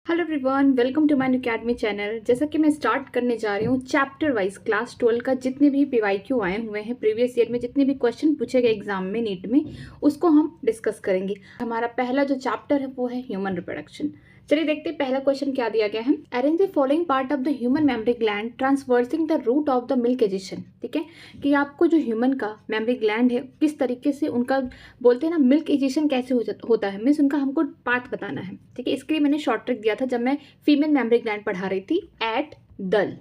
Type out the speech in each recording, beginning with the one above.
Hello everyone, welcome to my academy channel. जैसा कि मैं स्टार्ट करने जा रही हूँ चैप्टर वाइज क्लास 12 का जितने भी पीवाईक्यू आए हुए हैं प्रीवियस ईयर में, जितने भी क्वेश्चन पूछे गए एग्जाम में नीट में, उसको हम डिस्कस करेंगे। हमारा पहला जो चैप्टर है वो है ह्यूमन रिप्रोडक्शन। चलिए देखते हैं पहला क्वेश्चन क्या दिया गया है। Arrange the following part of the human mammary gland traversing the route of the milk ejection. ठीक है, कि आपको जो ह्यूमन का मेमरी ग्लैंड है किस तरीके से उनका बोलते हैं ना मिल्क एजिशन कैसे होता है, मीन्स उनका हमको पार्ट बताना है। ठीक है, इसके लिए मैंने शॉर्ट ट्रिक दिया था जब मैं फीमेल मेमरी ग्लैंड पढ़ा रही थी। एट दल,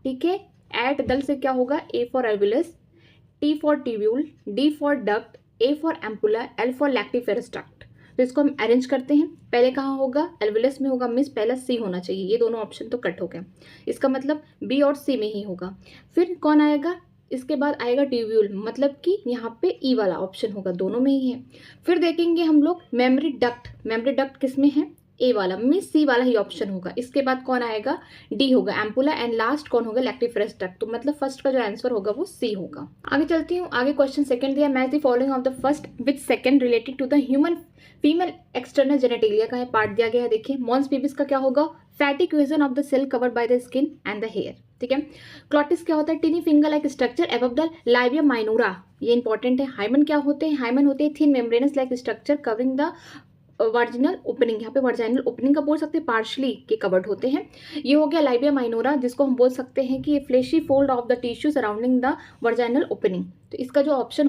ठीक है, एट दल से क्या होगा, A for alveolus, T for tubule, D for duct, A for ampulla, L for lactiferous duct. तो इसको हम अरेंज करते हैं। पहले कहाँ होगा, एल्वुलस में होगा, मिस पहला सी होना चाहिए, ये दोनों ऑप्शन तो कट हो गया, इसका मतलब बी और सी में ही होगा। फिर कौन आएगा, इसके बाद आएगा ट्यूब्यूल, मतलब कि यहाँ पे ई वाला ऑप्शन होगा, दोनों में ही है। फिर देखेंगे हम लोग मेमरी डक्ट, मेमरी डक्ट किस में है, ए वाला, मीन्स सी वाला ही ऑप्शन होगा। इसके बाद कौन आएगा, डी होगा, एम्पुला, एंड लास्ट कौन होगा, लैक्टिफेरस डक्ट। तो मतलब फर्स्ट का जो आंसर होगा वो सी होगा। आगे चलती हूँ, आगे क्वेश्चन सेकंड दिया, match the following of the first which second related to the human female external genitalia का है पार्ट दिया गया है। देखिए मॉन्स बेबीज का क्या होगा, fatty cushion of the cell covered by the skin and the hair. ठीक है, क्लॉटिस क्या होता है, tiny finger like structure above the labia minora, ये इंपॉर्टेंट है। हाइमन क्या होते हैं, हाइमन होते हैं thin membranous like structure covering the vaginal opening, यहाँ पे वर्जाइनल ओपनिंग का बोल सकते हैं, पार्शली के कवर्ड होते हैं। ये हो गया लाइबिया माइनोरा, जिसको हम बोल सकते हैं कि ये fleshy fold of the tissue surrounding the vaginal opening. तो इसका जो ऑप्शन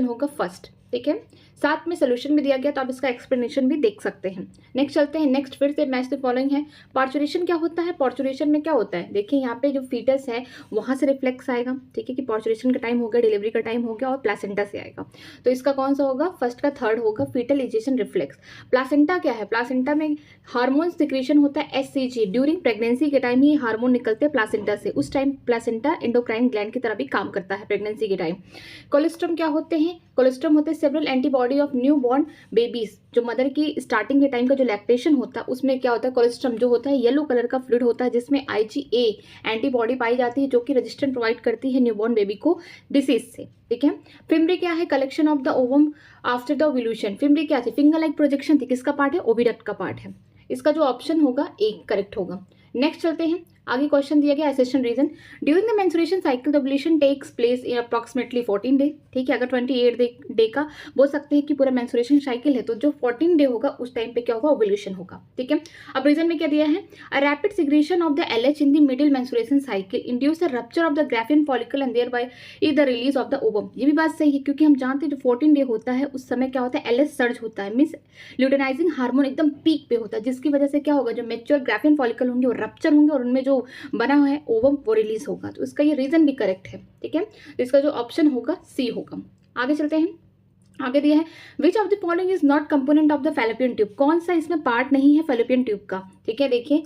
होगा फर्स्ट। ठीक है, साथ में सोल्यूशन भी दिया गया, तो आप इसका एक्सप्लेनेशन भी देख सकते हैं। नेक्स्ट चलते हैं, नेक्स्ट फिर से मैच द फॉलोइंग है। पार्चुरेशन क्या होता है, पार्चुरेशन में क्या होता है, देखिए यहाँ पे जो फीटस है वहां से रिफ्लेक्स आएगा। ठीक है, कि पार्चुरेशन का टाइम हो गया, डिलीवरी का टाइम हो गया, और प्लासेंटा से आएगा। तो इसका कौन सा होगा, फर्स्ट का थर्ड होगा, फीटल इजेशन रिफ्लेक्स। प्लासेंटा क्या है, प्लासेंटा में हार्मोन सिक्रेशन होता है एससीजी, ड्यूरिंग प्रेगनेंसी के टाइम ही हार्मोन निकलते हैं प्लासेंटा से, उस टाइम प्लासेंटा एंडोक्राइन ग्लैंड की तरह भी काम करता है प्रेगनेंसी के टाइम। कोलेस्ट्रम क्या होते हैं, कोलेस्ट्रम होते हैं several antibody of new born babies, जो मदर की स्टार्टिंग के टाइम का जो लैक्टेशन होता है उसमें क्या होता है, कोलेस्ट्रम जो होता है येलो कलर का फ्लूइड होता है, जिसमें IgA एंटीबॉडी पाई जाती है, जो कि रेजिस्टेंट प्रोवाइड करती है न्यूबॉर्न बेबी को डिसीज से। ठीक है, फिम्ब्री क्या है, collection of the ovum after the ovulation. Fimbriae क्या थी, फिंगर लाइक प्रोजेक्शन थी, किसका पार्ट है, ओविडक्ट का पार्ट है। इसका जो ऑप्शन होगा एक करेक्ट होगा। नेक्स्ट चलते हैं, आगे क्वेश्चन दिया गया assertion reason. During the menstruation cycle the ovulation takes place in approximately 14 day. ठीक है, अगर 28 डे का बोल सकते हैं कि पूरा मेंस्ट्रुएशन साइकिल है, तो जो 14 डे होगा उस टाइम पे क्या होगा, ओव्यूलेशन होगा। ठीक है, अब रीजन में क्या दिया है, a rapid secretion of the LH in the middle menstruation cycle induce the rupture of the Graafian follicle and thereby is the release of the ovum. ये भी बात सही है, क्योंकि हम जानते हैं जो 14 डे होता है उस समय क्या होता है, LH सर्ज होता है, मीन्स ल्यूटेनाइजिंग हार्मोन एकदम पीक पे होता है, जिसकी वजह से क्या होगा, जो मेच्योर ग्राफियन फॉलिकल होंगे वो रप्चर होंगे और उनमें जो बना हुआ है ओवम वो रिलीज होगा। तो इसका ये रीजन भी करेक्ट है। ठीक है, तो इसका जो ऑप्शन होगा सी होगा। आगे चलते हैं, आगे दिया है which of the following is not component of the fallopian tube. कौन सा इसमें पार्ट नहीं है फैलोपियन ट्यूब का। ठीक है, देखिए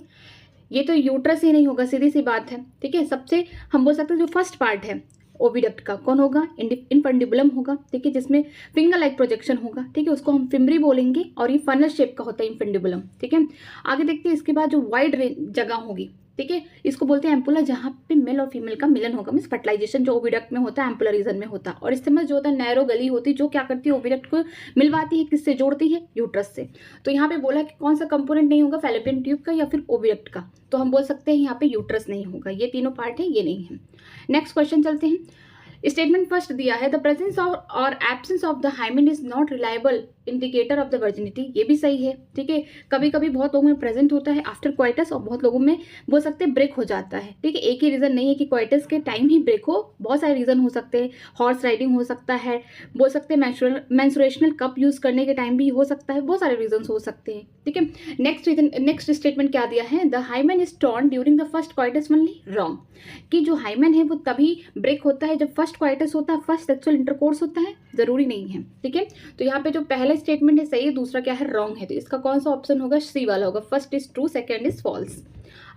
ये तो यूट्रस ही नहीं होगा, सीधी सी बात है। ठीक है, सबसे हम बोल सकते हैं जो फर्स्ट पार्ट है ओविडक्ट का कौन होगा, इनफंडिबुलम होगा। ठीक है, जिसमें फिंगर लाइक प्रोजेक्शन होगा। ठीक है, उसको हम फिम्ब्री बोलेंगे, और ये फनल शेप का होता है इनफंडिबुलम। ठीक है, आगे देखते हैं, इसके बाद जो वाइड जगह होगी, ठीक है, इसको बोलते हैं एम्पुला, जहाँ पे मेल और फीमेल का मिलन होगा, मीन्स फर्टिलाइजेशन जो ओविडक्ट में होता है एम्पुला रीजन में होता है। और इससे में जो होता है नैरो गली होती है, जो क्या करती है, ओविडक्ट को मिलवाती है, किससे जोड़ती है, यूट्रस से। तो यहाँ पे बोला कि कौन सा कंपोनेंट नहीं होगा, फैलोपियन ट्यूब का या फिर ओविडक्ट का, तो हम बोल सकते हैं यहाँ पे यूट्रस नहीं होगा, ये तीनों पार्ट है, ये नहीं है। नेक्स्ट क्वेश्चन चलते हैं, स्टेटमेंट फर्स्ट दिया है द प्रेजेंस ऑफ और absence of the hymen is not reliable indicator of the virginity. ये भी सही है। ठीक है, कभी कभी बहुत लोगों में प्रेजेंट होता है आफ्टर क्वाइटस, और बहुत लोगों में बोल सकते हैं ब्रेक हो जाता है। ठीक है, एक ही रीजन नहीं है कि क्वाइटस के टाइम ही ब्रेक हो, बहुत सारे रीजन हो सकते हैं। हॉर्स राइडिंग हो सकता है, बोल सकते हैं मेंस्ट्रुएशनल कप यूज करने के टाइम भी हो सकता है, बहुत सारे रीजन हो सकते हैं। ठीक है, नेक्स्ट स्टेटमेंट क्या दिया है, the hymen is torn during the first coitus only, wrong. कि जो हाइमेन है वो तभी ब्रेक होता है जब फर्स्ट क्वाइटस होता है, फर्स्ट सेक्सुअल इंटरकोर्स होता है, जरूरी नहीं है। ठीक है, तो यहाँ पे जो पहला स्टेटमेंट है सही है, दूसरा क्या है, रॉन्ग है। तो इसका कौन सा ऑप्शन होगा, सी वाला होगा, first is true, second is false.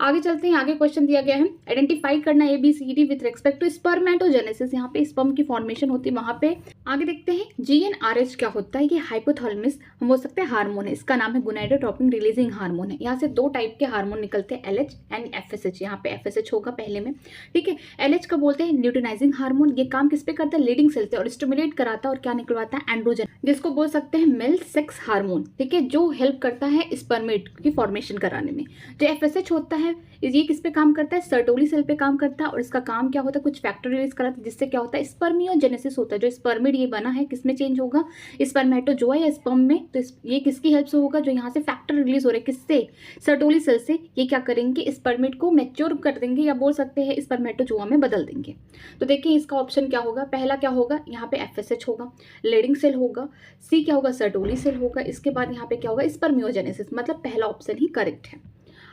आगे चलते हैं, आगे क्वेश्चन दिया गया है आइडेंटिफाई करना ABCD with respect to spermatogenesis. यहाँ पे स्पर्म की फॉर्मेशन होती है वहां पे। आगे देखते हैं GnRH क्या होता है। ये हाइपोथैलेमस हम बोल सकते हैं हार्मोन है, इसका नाम है गोनाडोट्रोपिन रिलीजिंग हार्मोन है। यहाँ से दो टाइप के हार्मोन निकलते हैं, LH एंड FSH। यहाँ पे FSH होगा पहले में, ठीक है। LH का बोलते हैं ल्यूटिनाइजिंग हार्मोन। ये काम किस पे करता है, लीडिंग सेल से, और स्टिमुलेट कराता है और क्या निकलवाता है, एंड्रोजन, जिसको बोल सकते हैं मेल सेक्स हार्मोन, ठीक है, जो हेल्प करता है स्पर्मेट की फॉर्मेशन कराने में। जो FSH होता है ये किस पे काम करता है, सर्टोली सेल पे काम करता है, और इसका काम क्या होता है, कुछ फैक्टर रिलीज कराता है, जिससे क्या होता है स्पर्मियोजेनेसिस होता है। जो स्पर्मिड ये बना है किसमें चेंज होगा, स्पर्मेटोजोआ या स्पर्म में। तो ये किसकी हेल्प से होगा, जो यहाँ से फैक्टर रिलीज हो रहे हैं किससे, सर्टोली सेल से। ये क्या करेंगे, स्पर्मिड को मैच्योर कर देंगे या बोल सकते हैं स्पर्मेटोजोआ में बदल देंगे। तो देखिए इसका ऑप्शन क्या होगा, पहला क्या होगा, यहाँ पे FSH होगा, लीडिंग सेल होगा, सी क्या होगा, सर्टोली सेल होगा, इसके बाद यहाँ पे क्या होगा, स्पर्मियोजेनेसिस, मतलब पहला ऑप्शन ही करेक्ट है।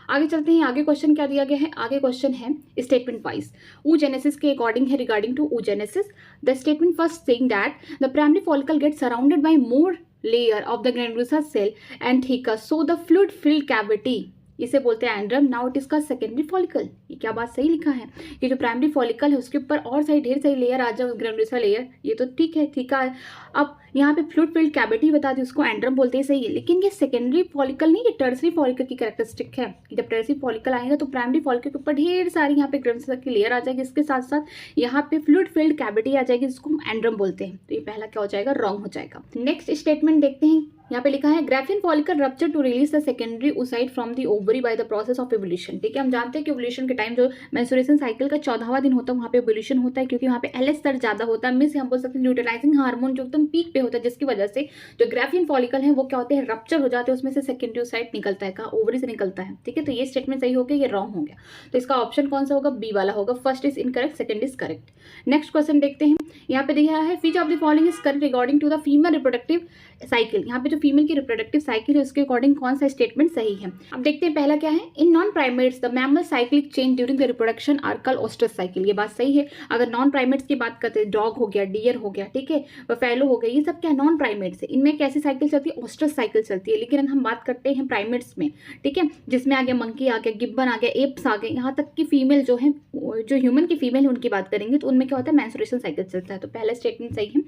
आगे चलते हैं, आगे क्वेश्चन क्या दिया गया है। आगे क्वेश्चन है स्टेटमेंट वाइज oogenesis के अकॉर्डिंग है। Regarding to oogenesis the statement first saying that the primary follicle get surrounded by more layer of the granulosa cell and thicker so the fluid filled cavity, इसे बोलते हैं antrum. Now it इसका secondary follicle. ये क्या बात सही लिखा है कि जो प्राइमरी फॉलिकल है उसके ऊपर और सारी ढेर सारी लेयर आ जाए, ग्रैन्युलोसा लेयर, ये तो ठीक है, ठीक है। अब यहाँ पे फ्लूइड फिल्ड कैविटी बता दी, उसको एंड्रम बोलते हैं, सही है। लेकिन ये सेकेंडरी फॉलिकल नहीं, ये टर्सरी फॉलिकल की कैरेक्टरिस्टिक है कि जब टर्सरी फॉलिकल आएगा तो प्राइमरी फॉलिकल के ऊपर ढेर सारी यहाँ पे ग्रैन्युलोसा की लेयर आ जाएगी, इसके साथ साथ यहाँ पे फ्लूइड फिल्ड कैविटी आ जाएगी, जिसको हम एंड्रम बोलते हैं। तो ये पहला क्या हो जाएगा, रॉन्ग हो जाएगा। नेक्स्ट स्टेटमेंट देखते हैं, यहाँ पे लिखा है graafian follicle rupture to release the secondary oocyte from the ovary by the process of evolution, ठीक है। हम जानते हैं कि एवोल्यूशन के टाइम जो मेंस्ट्रुएशन साइकिल का 14वां दिन होता है वहाँ पे एवोल्यूशन होता है, क्योंकि वहाँ पे LH स्तर ज्यादा होता है। मिस हम बोल सकते हैं ल्यूटिनाइजिंग हार्मोन जो एकदम पीक पे होता है, जिसकी वजह से जो ग्राफिन फॉलिकल है वो क्या होते हैं, रप्चर हो जाते हैं, उसमें से सेकेंडरी oocyte निकलता है, कहाँ, ओवरी से निकलता है, ठीक है। तो ये स्टेटमेंट सही हो गया, ये रॉन्ग हो गया। तो इसका ऑप्शन कौन सा होगा, बी वाला होगा। First is incorrect, second is correct. Next question देखते हैं, यहाँ पे दिया है which of the following is correct regarding to the female reproductive cycle. यहाँ पे जो फीमेल की रिप्रोडक्टिव साइकिल है उसके अकॉर्डिंग कौन सा स्टेटमेंट सही है। अब देखते हैं पहला क्या है, in non primates the mammal cyclic change during the reproduction are called oestrus cycle. ये बात सही है। अगर नॉन प्राइमेट्स की बात करते हैं, डॉग हो गया, डियर हो गया, ठीक है, बफेलो हो गया, ये सब क्या नॉन प्राइमेट्स है। इनमें कैसी साइकिल चलती है, ओस्ट्रस साइकिल चलती है। लेकिन हम बात करते हैं प्राइमेट्स में, ठीक है, जिसमें आ गया मंकी आ गया, गिब्बन आ गया, एप्स आ गए, यहाँ तक की फीमेल जो है, जो ह्यूमन की फीमेल है उनकी बात करेंगे तो उनमें क्या होता है, मेंस्ट्रुएशन साइकिल चलता है। तो पहला स्टेटमेंट सही है।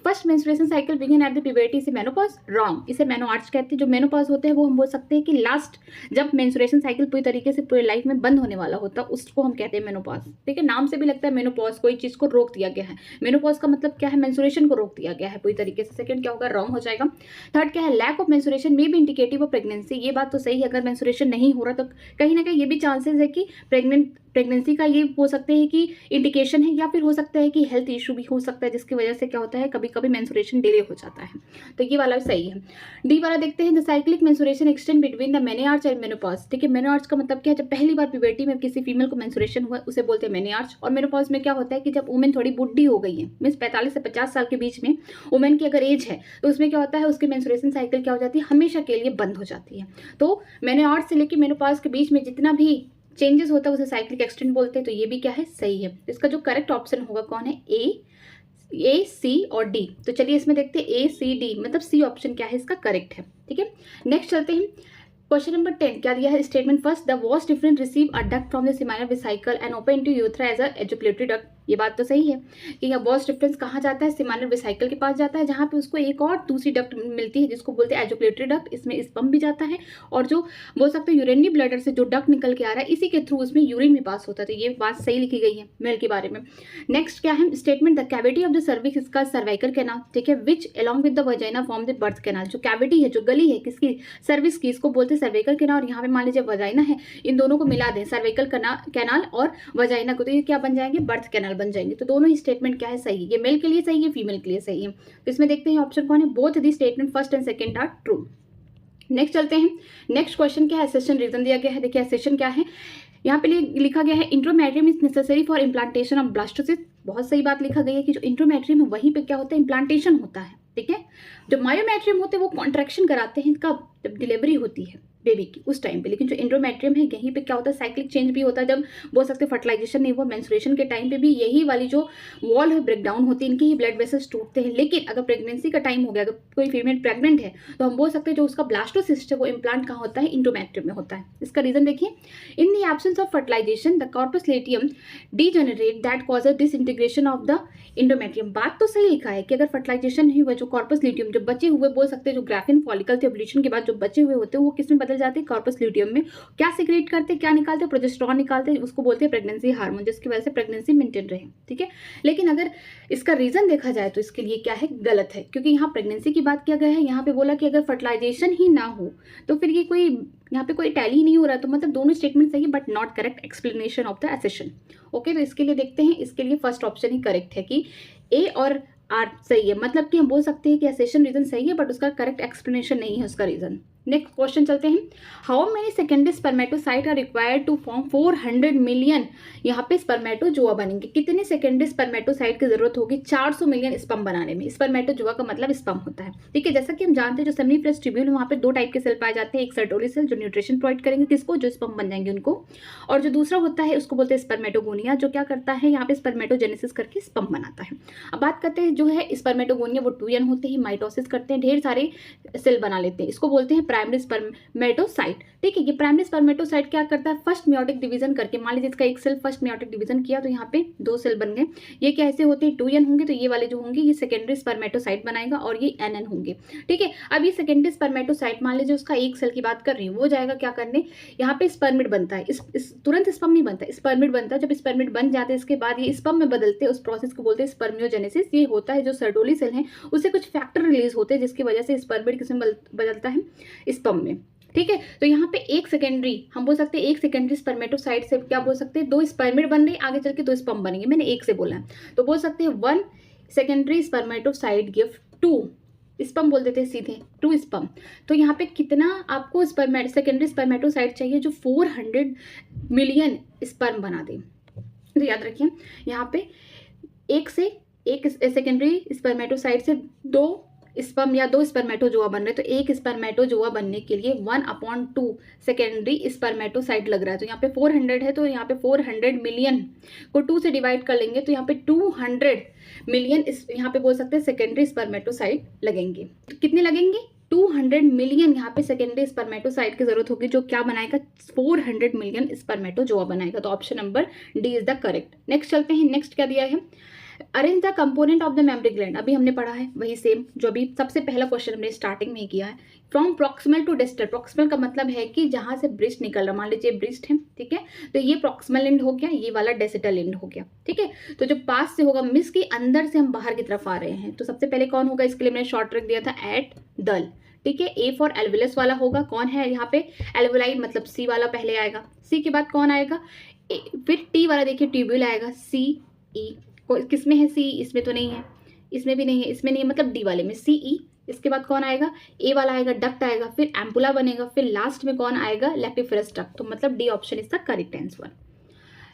First menstruation cycle begin at the puberty से मेनोपॉज, रॉन्ग। इसे मेनोआर्च कहते हैं। जो मेनोपॉज होते हैं वो हम बोल सकते हैं कि लास्ट, जब मेंस्ट्रुएशन साइकिल पूरी तरीके से पूरी लाइफ में बंद होने वाला होता है, उसको हम कहते हैं मेनोपॉज, ठीक है। नाम से भी लगता है मेनोपॉज, कोई चीज को रोक दिया गया है। मेनोपॉज का मतलब क्या है, मेंस्ट्रुएशन को रोक दिया गया है पूरी तरीके से। सेकंड क्या होगा, रॉन्ग हो जाएगा। थर्ड क्या है, lack of menstruation may be indicative of pregnancy. ये बात तो सही है, अगर मेंस्ट्रुएशन नहीं हो रहा तो कहीं ना कहीं ये भी चांसेस है कि प्रेगनेंसी का ये हो सकते हैं कि इंडिकेशन है, या फिर हो सकता है कि हेल्थ इशू भी हो सकता है, जिसकी वजह से क्या होता है, कभी कभी मेंस्ट्रुएशन डिले हो जाता है। तो ये वाला सही है। डी वाला देखते हैं, the cyclic menstruation extend between the menarche and menopause, ठीक है। मेनोआर्च का मतलब क्या है, जब पहली बार प्यूबर्टी में किसी फीमेल को मेंस्ट्रुएशन हुआ उसे बोलते हैं मेनोआर्च। और मेनोपॉज में क्या होता है कि जब वुमेन थोड़ी बुढ़ी हो गई है, मींस 45 से 50 साल के बीच में वुमेन की अगर एज है, तो उसमें क्या होता है, उसकी मेंस्ट्रुएशन साइकिल क्या हो जाती है, हमेशा के लिए बंद हो जाती है। तो मेनोआर्च से लेकर मेनोपॉज के बीच में जितना भी चेंजेस होता है उसे साइक्लिक एक्सटेंड बोलते हैं। तो ये भी क्या है, सही है। इसका जो करेक्ट ऑप्शन होगा कौन है, ए सी और डी। तो चलिए इसमें देखते हैं A C D, मतलब सी ऑप्शन क्या है इसका करेक्ट है, ठीक है। नेक्स्ट चलते हैं, क्वेश्चन नंबर 10 क्या दिया है, statement first, the vas deferens receive a duct from the seminal vesicle and open to urethra as a ejaculatory duct. ये बात तो सही है कि यह वॉस डिफरेंस कहाँ जाता है, सेमिनल वेसिकल के पास जाता है, जहाँ पे उसको एक और दूसरी डक्ट मिलती है जिसको बोलते हैं एजुकुलेटरी डक्ट। इसमें स्पर्म भी जाता है, और जो बोल सकते हैं यूरिनरी ब्लैडर से जो डक्ट निकल के आ रहा है, इसी के थ्रू उसमें यूरिन भी पास होता है। तो ये बात सही लिखी गई है मेल के बारे में। नेक्स्ट क्या है, statement, the cavity of the cervix इसका सर्वाइकल कैनाल, ठीक है, which along with the vagina form the birth canal. जो कैविटी है, जो गली है किसकी, सर्विक्स की, इसको बोलते हैं सर्वाइकल कैनाल। और यहाँ पे मान लीजिए वजाइना है, इन दोनों को मिला दें, सर्वाइकल कैनाल और वजाइना को, तो ये क्या बन जाएंगे, बर्थ कैनाल बन जाएंगे। तो दोनों ही स्टेटमेंट क्या है, सही है। ये मेल के लिए सही है, फीमेल के लिए सही है। तो इसमें देखते हैं ऑप्शन कौन है, both the statement first and second are true. Next चलते हैं, नेक्स्ट क्वेश्चन क्या है, एसेशन रीजन दिया गया है। देखिए एसेशन क्या है, यहाँ पे लिखा गया है, endometrium is necessary for implantation of blastocyst. बहुत सही बात लिखा गया है कि जो इंट्रोमेट्रियम है वहीं पे क्या होता है, इम्प्लांटेशन होता है, ठीक है। जो मायोमेट्रियम होते हैं वो कॉन्ट्रैक्शन कराते हैं कब, जब डिलीवरी होती है, बेबी की उस टाइम पे। लेकिन जो एंडोमेट्रियम है यहीं पे क्या होता है, साइक्लिक चेंज भी होता है। जब बोल सकते फर्टिलाइजेशन नहीं हुआ, मेंस्ट्रुएशन के टाइम पे भी यही वाली जो वॉल है ब्रेकडाउन होती है, इनके ही ब्लड वेसल्स टूटते हैं। लेकिन अगर प्रेगनेंसी का टाइम हो गया, अगर कोई फीमेल प्रेग्नेंट है, तो हम बोल सकते हैं जो उसका ब्लास्टोसिस्ट है वो इम्प्लांट कहाँ होता है, एंडोमेट्रियम में होता है। इसका रीजन देखिए, in the absence of fertilization the corpus luteum degenerate that causes disintegration of the endometrium. बात तो सही लिखा है कि अगर फर्टिलाइजेशन नहीं हुआ, जो कॉर्पस लुटियम जो बचे हुए बोल सकते हैं जो ग्राफिन फॉलिकल थे ओव्यूलेशन के बाद जो बचे हुए होते हैं वो किसमें बदल जाते हैं, कॉर्पस लुटियम में। क्या सीक्रेट करते हैं, क्या निकालते हैं, प्रोजेस्टेरॉन निकालते हैं, उसको बोलते हैं प्रेगनेंसी हार्मोन, जिसकी वजह से प्रेगनेंसी मेंटेन रहे। ठीक है, लेकिन अगर इसका रीजन देखा जाए तो इसके लिए क्या है, गलत है। क्योंकि यहाँ प्रेगनेंसी की बात किया गया है, यहाँ पे बोला कि अगर फर्टिलाइजेशन ही ना हो तो फिर ये कोई यहाँ पे कोई टैली नहीं हो रहा, तो मतलब दोनों स्टेटमेंट सही है but not correct explanation of the assertion. Okay, तो इसके लिए देखते हैं, इसके लिए फर्स्ट ऑप्शन ही करेक्ट है कि ए और आर सही है। मतलब कि हम बोल सकते हैं कि एसेशन रीजन सही है बट उसका करेक्ट एक्सप्लेनेशन नहीं है उसका रीजन। नेक्स्ट क्वेश्चन चलते हैं, how many secondary spermatocyte are required to form 400 million. यहाँ पे स्पर्मेटोजोआ बनेंगे। कितने सेकेंडरी स्पर्मेटोसाइट की जरूरत होगी, 400 मिलियन स्पर्म बनाने में। स्पर्मेटोजोआ का मतलब स्पर्म होता है। ठीक है, जैसा कि हम जानते हैं जो सेमिनिफरस ट्यूब्यूल है वहाँ पे दो टाइप के सेल पाए जाते हैं, एक सर्टोली सेल जो न्यूट्रिशन प्रोवाइड करेंगे किसको, जो स्पर्म बन जाएंगे उनको, और जो दूसरा होता है उसको बोलते हैं स्पर्मेटोगोनिया, जो क्या करता है यहाँ पे स्पर्मेटोजेनेसिस करके स्पर्म बनाता है। अब बात करते हैं जो है स्पर्मेटोगोनिया, वो 2n होते हैं, माइटोसिस करते हैं, ढेर सारे सेल बना लेते हैं, इसको बोलते हैं प्राइमरी स्पर्मेटोसाइट। ठीक है, ये प्राइमरी स्पर्मेटोसाइट क्या करता है, फर्स्ट मेयोटिक डिवीजन करके, मान लीजिए इसका एक सेल फर्स्ट मेयोटिक डिवीजन किया तो यहाँ पे 2 सेल बन गए। ये कैसे होते हैं, 2n होंगे, तो ये वाले जो होंगे ये सेकेंडरी स्पर्मेटोसाइट बनाएगा और ये nn होंगे। ठीक है, अब ये सेकेंडरी स्पर्मेटोसाइट मान लीजिए उसका एक सेल की बात कर रही हूँ, वो जाएगा क्या करने, यहाँ पे स्पर्मिड बनता है। इस तुरंत स्पर्म नहीं बनता, स्पर्मिड बनता है। जब स्पर्मिड बन जाते हैं इसके बाद ये स्पर्म में बदलते हैं, उस प्रोसेस को बोलते हैं स्पर्मियोजेनेसिस। ये होता है जो सर्टोली सेल है उससे कुछ फैक्टर रिलीज होते हैं जिसकी वजह से स्पर्मिड किसमें बदलता है, स्पर्म में। ठीक है, तो यहाँ पे एक सेकेंडरी, हम बोल सकते हैं एक सेकेंडरी स्पर्मेटोसाइट से क्या बोल सकते हैं, 2 स्पर्मिड बन रहे, आगे चल के 2 स्पर्म बनेंगे, मैंने एक से बोला है, तो बोल सकते हैं 1 सेकेंडरी स्पर्मेटोसाइट गिव 2 स्पर्म बोल देते हैं सीधे, 2 स्पर्म। तो यहाँ पे कितना आपको सेकेंडरी स्पर्मेटोसाइट चाहिए जो 400 मिलियन स्पर्म बना दे। तो याद रखिए यहाँ पे एक सेकेंडरी स्पर्मेटोसाइट से 2 स्पर्म या 2 स्पर्मेटोजोआ बन रहे, तो एक स्पर्मेटोजोआ बनने के लिए 1/2 सेकेंडरी स्पर्मेटोसाइट लग रहा है। तो यहाँ पे 400 है, तो यहाँ पे 400 मिलियन को 2 से डिवाइड कर लेंगे तो यहाँ पे 200 मिलियन यहाँ पे बोल सकते हैं सेकेंडरी स्पर्मेटोसाइट लगेंगे। कितने लगेंगे, 200 मिलियन यहाँ पे सेकेंडरी स्पर्मेटोसाइट की जरूरत होगी, जो क्या बनाएगा, 400 मिलियन स्पर्मेटोजोआ बनाएगा। तो option number D is the correct. Next चलते हैं, नेक्स्ट क्या दिया है, arrange the component of the mammary gland. अभी हमने पढ़ा है वही सेम जो अभी सबसे पहला क्वेश्चन हमने स्टार्टिंग में ही किया है। From proximal to distal, proximal का मतलब है कि जहां से ब्रिस्ट निकल रहा, मान लीजिए ब्रिस्ट है, ठीक है, तो ये प्रॉक्सिमल एंड हो गया, ये वाला डेसिटल एंड हो गया। ठीक है, तो जो पास से होगा, मिस के अंदर से हम बाहर की तरफ आ रहे हैं, तो सबसे पहले कौन होगा, इसके लिए मैंने शॉर्ट ट्रिक दिया था एट दल। ठीक है, ए फॉर एल्वुलस वाला होगा, कौन है यहाँ पे, एल्वुलाई मतलब सी वाला पहले आएगा, सी के बाद कौन आएगा, फिर टी वाला देखिए ट्यूब्यूल आएगा, सी ई, किसमें है सी, इसमें तो नहीं है, इसमें भी नहीं है, इसमें नहीं है, मतलब डी वाले में सी ई। इसके बाद कौन आएगा, ए वाला आएगा, डक्ट आएगा, फिर एम्पुला बनेगा, फिर लास्ट में कौन आएगा, लैक्टिफेरस डक्ट। तो मतलब D option is the correct answer.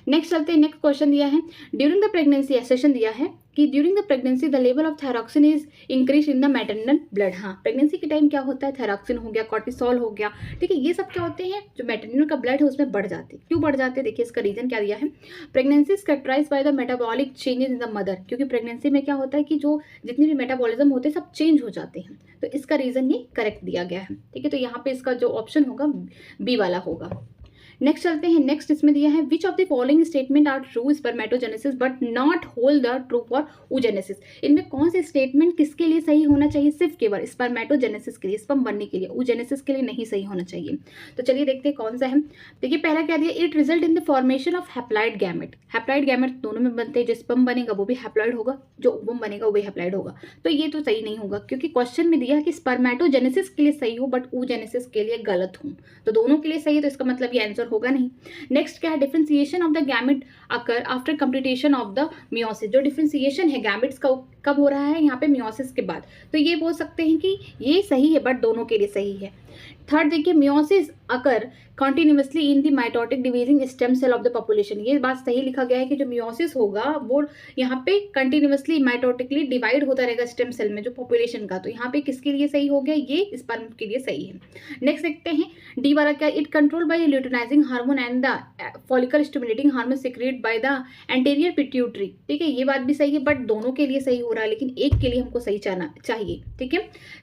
Next चलते हैं, नेक्स्ट क्वेश्चन दिया है, ड्यूरिंग द प्रेगनेंसी, एसेशन दिया है कि during the pregnancy the level of thyroxine is increase in the maternal blood. हाँ, प्रेगनेंसी के टाइम क्या होता है, थायरॉक्सिन हो गया, कॉर्टिसोल हो गया, ठीक है, ये सब क्या होते हैं, जो मैटरनल का ब्लड है उसमें बढ़ जाते हैं। क्यों बढ़ जाते हैं, देखिए इसका रीजन क्या दिया है, pregnancy is characterized by the metabolic changes in the mother. क्योंकि प्रेगनेंसी में क्या होता है कि जो जितने भी मेटाबॉलिज्म होते हैं सब चेंज हो जाते हैं, तो इसका रीजन ये करेक्ट दिया गया है। ठीक है, तो यहाँ पे इसका जो ऑप्शन होगा बी वाला होगा। नेक्स्ट चलते हैं, नेक्स्ट इसमें दिया है which of the following statement are true spermatogenesis but not hold the true for oogenesis। इनमें कौन से स्टेटमेंट किसके लिए सही होना चाहिए, सिर्फ केवल स्पर्मेटोजेनेसिस के लिए, स्पर्म बनने के लिए, oogenesis के लिए नहीं सही होना चाहिए। तो चलिए देखते हैं कौन सा है। देखिए पहला क्या दिया, it result in the formation of haploid gamete. Haploid gamete दोनों में बनते हैं, जो स्पर्म बनेगा वो भी हैप्लॉइड होगा, जो ओवम बनेगा वो भी हैप्लॉइड होगा। तो ये तो सही नहीं होगा क्योंकि क्वेश्चन में दिया है कि स्पर्मेटोजेनेसिस के लिए सही हो बट oogenesis के लिए गलत हो, तो दोनों के लिए सही है, तो इसका मतलब ये आंसर होगा नहीं। नेक्स्ट क्या है, differentiation of the gamete occur after completion of the meiosis. जो डिफरेंशिएशन है गैमेट्स का कब हो रहा है, यहाँ पे मियोसिस के बाद। तो ये बोल सकते हैं कि ये सही है बट दोनों के लिए सही है। थर्ड देखिए, meiosis occur continuously in the mitotic dividing stem cell of the population. ये बात सही लिखा गया है कि जो मियोसिस होगा वो यहाँ पे कंटिन्यूसली माइटोटिकली डिवाइड होता रहेगा स्टेम सेल में जो पॉपुलेशन का। तो यहाँ पे किसके लिए सही हो गया, ये स्पर्म के लिए सही है। नेक्स्ट देखते हैं डी वाला क्या, it control by luteinizing hormone and the follicle stimulating hormone secrete by the anterior pituitary. ठीक है, ये बात भी सही है, बट दोनों के लिए सही हो रहा है, लेकिन एक के लिए हमको सही चाहिए। ठीक है,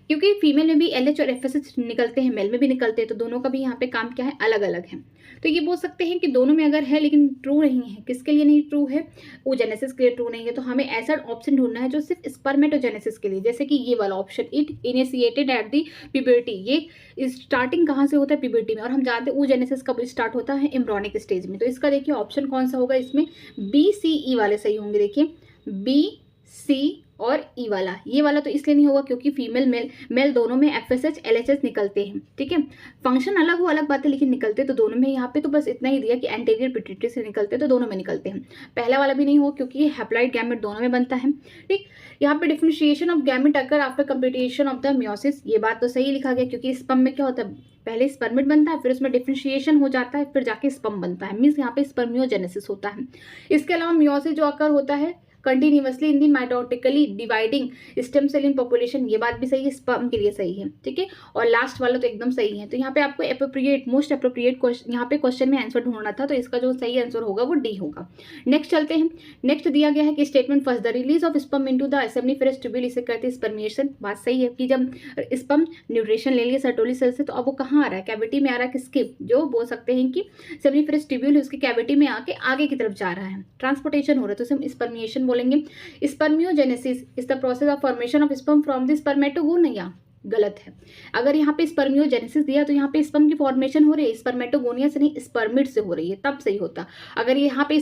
क्योंकि फीमेल में भी LH और FSH निकलते हैं, मेल में भी निकलते हैं, तो दोनों का भी यहाँ पे काम क्या है, अलग अलग है। तो ये बोल सकते हैं कि दोनों में अगर है लेकिन ट्रू नहीं है। किसके लिए नहीं ट्रू है, oogenesis के लिए ट्रू नहीं है। तो हमें ऐसा ऑप्शन ढूंढना है जो सिर्फ स्पर्मेटोजेनेसिस के लिए, जैसे कि ये वाला option, it initiated at the puberty. ये स्टार्टिंग कहाँ से होता है, प्यूबर्टी में, और हम जानते हैं oogenesis कब स्टार्ट होता है, एम्ब्रियोनिक स्टेज में। तो इसका देखिए ऑप्शन कौन सा होगा, इसमें BCE वाले सही होंगे। देखिए BC और E वाला, ये वाला तो इसलिए नहीं होगा क्योंकि फीमेल मेल दोनों में FSH LHH निकलते हैं। ठीक है, फंक्शन अलग हो अलग बात है, लेकिन निकलते तो दोनों में। यहाँ पे तो बस इतना ही दिया कि एंटीरियर पिट्यूटरी से निकलते तो दोनों में निकलते हैं। पहला वाला भी नहीं हो क्योंकि ये हैप्लॉइड गैमेट दोनों में बनता है। ठीक, यहाँ पे differentiation of gamete occur after completion of the meiosis, ये बात तो सही लिखा गया क्योंकि स्पर्म में क्या होता है, पहले स्पर्मेट बनता है, फिर उसमें डिफरेंशिएशन हो जाता है, फिर जाके स्पर्म बनता है, मीन्स यहाँ पे स्पर्मियोजेनेसिस होता है। इसके अलावा मियोसिस जो अकर होता है continuously in the mitotically dividing stem cell in population, ये बात भी सही है, स्पर्म के लिए सही है। ठीक है, और लास्ट वाला तो एकदम सही है। तो यहाँ पे आपको एप्रोप्रिएट, मोस्ट एप्रोप्रिएट यहाँ पे क्वेश्चन में आंसर ढूंढना था, तो इसका जो सही आंसर होगा वो डी होगा। नेक्स्ट चलते हैं। नेक्स्ट दिया गया है कि statement first, the release of sperm into the seminiferous tubule, इसे कहते हैं स्पर्मिएशन। बात सही है कि जब स्पर्म न्यूट्रिशन ले लिया सर्टोली सेल से, तो अब वो कहाँ आ रहा है, कैविटी में आ रहा है। किसके, जो बोल सकते हैं कि सेमिनिफेरस ट्यूब्यूल है, उसकी कैविटी में आके आगे की तरफ जा रहा है, ट्रांसपोर्टेशन हो रहा है, तो उसे हम स्पर्मिएशन बोलेंगे। Spermiogenesis is the process of formation of sperm from the spermatogonia, गलत है। अगर यहाँ पे स्पर्मियोजेनेसिस दिया तो यहाँ पे स्पर्म की फॉर्मेशन हो रही है, स्पर्मेटोगोनिया से नहीं, स्पर्मिड से हो रही है, तब सही होता। अगर यहाँ पे